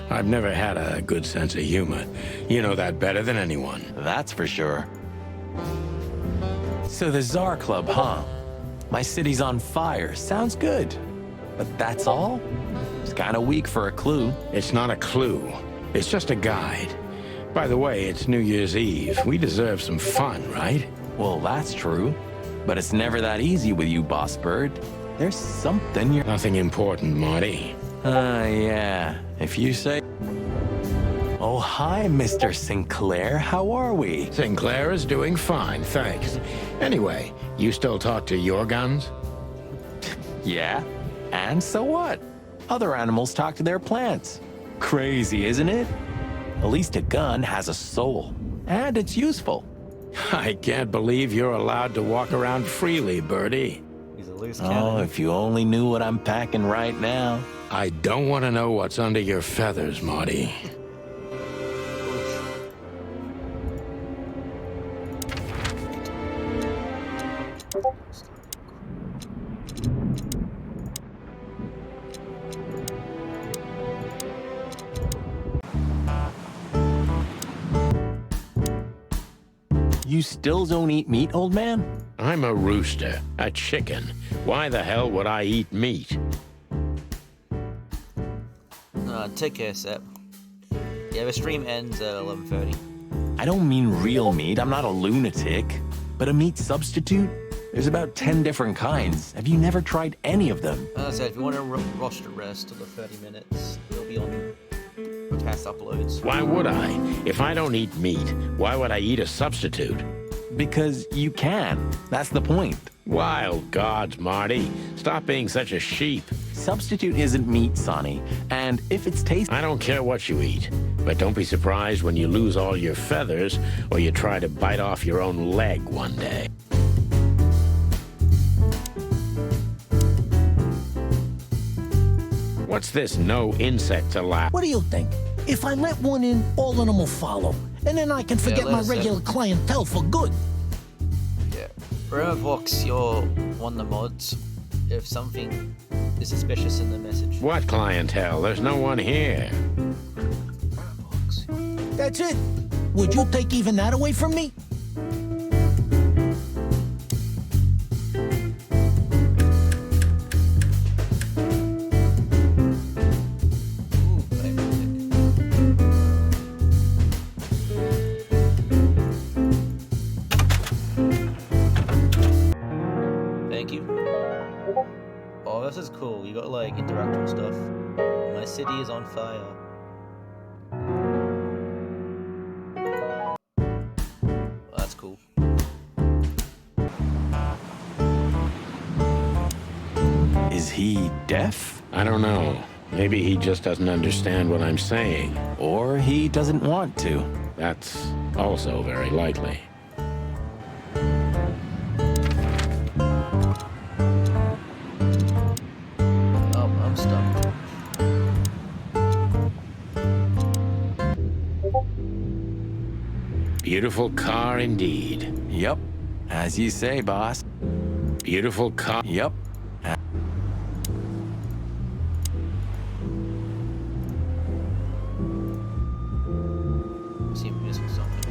I've never had a good sense of humor. You know that better than anyone. That's for sure. So the Tsar Club, huh? My city's on fire. Sounds good. But that's all? It's kind of weak for a clue. It's not a clue. It's just a guide. By the way, it's New Year's Eve. We deserve some fun, right? Well, that's true. But it's never that easy with you, Boss Bird. There's something you're... Nothing important, Marty. Yeah. If you say... Oh, hi, Mr. Sinclair. How are we? Sinclair is doing fine, thanks. Anyway, you still talk to your guns? Yeah. And so what? Other animals talk to their plants. Crazy, isn't it? At least a gun has a soul. And it's useful. I can't believe you're allowed to walk around freely, Birdie. He's a loose Oh, cannon. if you only knew what I'm packing right now. I don't want to know what's under your feathers, Marty. You still don't eat meat, old man? I'm a rooster, a chicken. Why the hell would I eat meat? Take care, Sep. Yeah, the stream ends at 11:30. I don't mean real meat. I'm not a lunatic. But a meat substitute? There's about 10 different kinds. Have you never tried any of them? As I said, if you want to watch the rest of the 30 minutes, it'll be on podcast uploads. Why would I? If I don't eat meat, why would I eat a substitute? Because you can. That's the point. Wild gods, Marty. Stop being such a sheep. Substitute isn't meat, Sonny. And if it's tasty... I don't care what you eat. But don't be surprised when you lose all your feathers or you try to bite off your own leg one day. What's this no insects allowed? What do you think? If I let one in, all of them will follow. And then I can forget my regular clientele for good. Yeah. Remember, Vox, you're one of the mods. If something is suspicious in the message. What clientele? There's no one here. That's it. Would you take even that away from me? Thank you. Oh, this is cool. You got like interactive stuff. My city is on fire. Oh, that's cool. Is he deaf? I don't know. Maybe he just doesn't understand what I'm saying. Or he doesn't want to. That's also very likely. Oh, I'm stuck. Beautiful car indeed. Yep. As you say, boss. Beautiful car. Yep. See if missing something.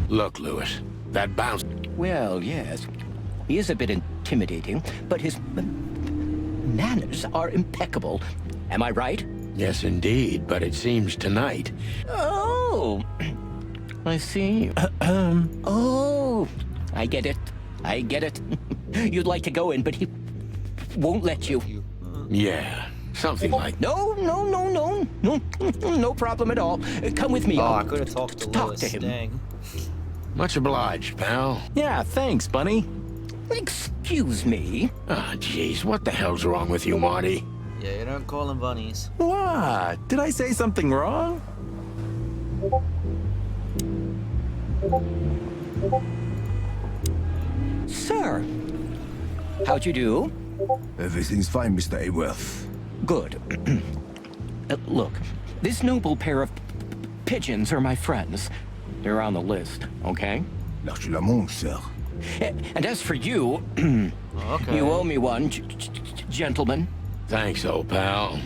Look, Lewis, that bounce. Well, yes. He is a bit intimidating, but his manners are impeccable. Am I right? Yes, indeed, but it seems tonight. Oh, I see. Oh, I get it. I get it. You'd like to go in, but he won't let you. Yeah, something like... No, no problem at all. Come with me. Oh, I could have talked to Talk Lewis. to him. Dang. Much obliged, pal. Yeah, thanks, Bunny. Excuse me. Ah, jeez, what the hell's wrong with you, Marty? Yeah, you don't call them bunnies. What? Did I say something wrong? Sir, how'd you do? Everything's fine, Mr. Aworth. Good. Look, this noble pair of pigeons are my friends. They're on the list, okay? L'argent, sir. And as for you, Okay. you owe me one, gentlemen. Thanks, old pal.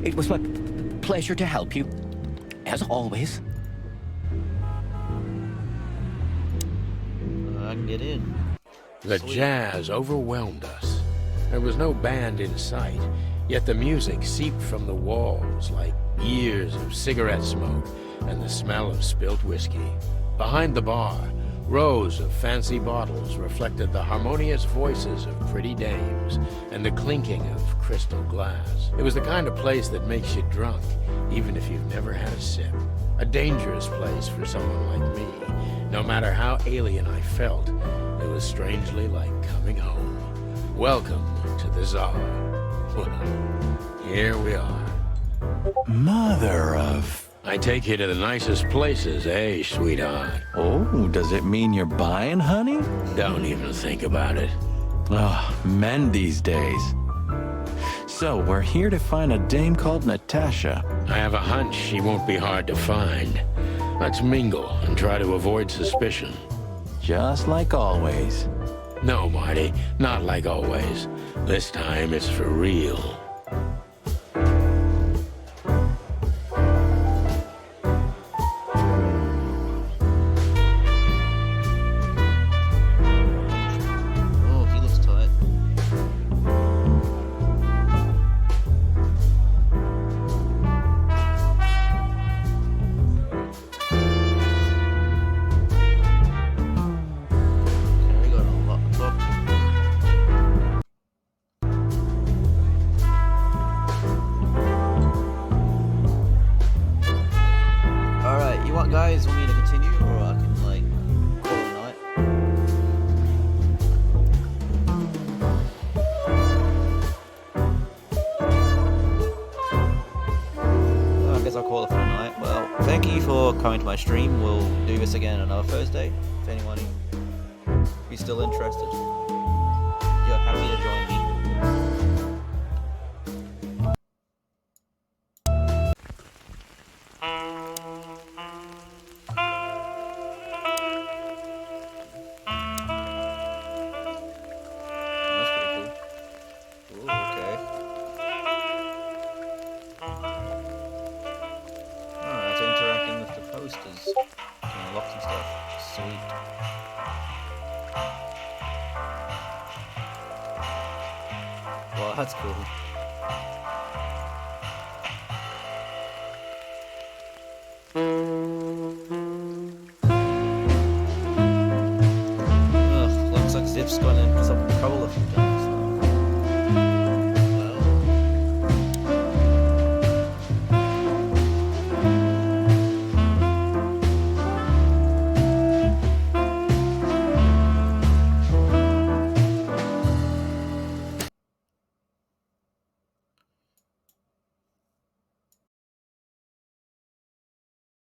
It was my pleasure to help you, as always. I can get in. The jazz overwhelmed us. There was no band in sight, yet the music seeped from the walls like years of cigarette smoke and the smell of spilt whiskey. Behind the bar, rows of fancy bottles reflected the harmonious voices of pretty dames and the clinking of crystal glass. It was the kind of place that makes you drunk, even if you've never had a sip. A dangerous place for someone like me. No matter how alien I felt, it was strangely like coming home. Welcome to the Czar. Well, here we are. Mother of... I take you to the nicest places, eh, sweetheart? Oh, does it mean you're buying, honey? Don't even think about it. Oh, men these days. So, we're here to find a dame called Natasha. I have a hunch she won't be hard to find. Let's mingle and try to avoid suspicion. Just like always. No, Marty, not like always. This time it's for real. Oh, he looks tight. Okay, we got a lot to talk to. Alright, you want guys want me to continue or I can like call it a night? Well, I guess I'll call it for a night. Well, thank you for coming to my stream. We'll do this again on another Thursday. If anyone is still interested, you're happy to join me. That's pretty cool. Ooh, okay. Alright, so interacting with the posters. Can unlock some stuff. Sweet. Wow, that's cool. Ugh, looks like Zip's gonna in some trouble if you don't.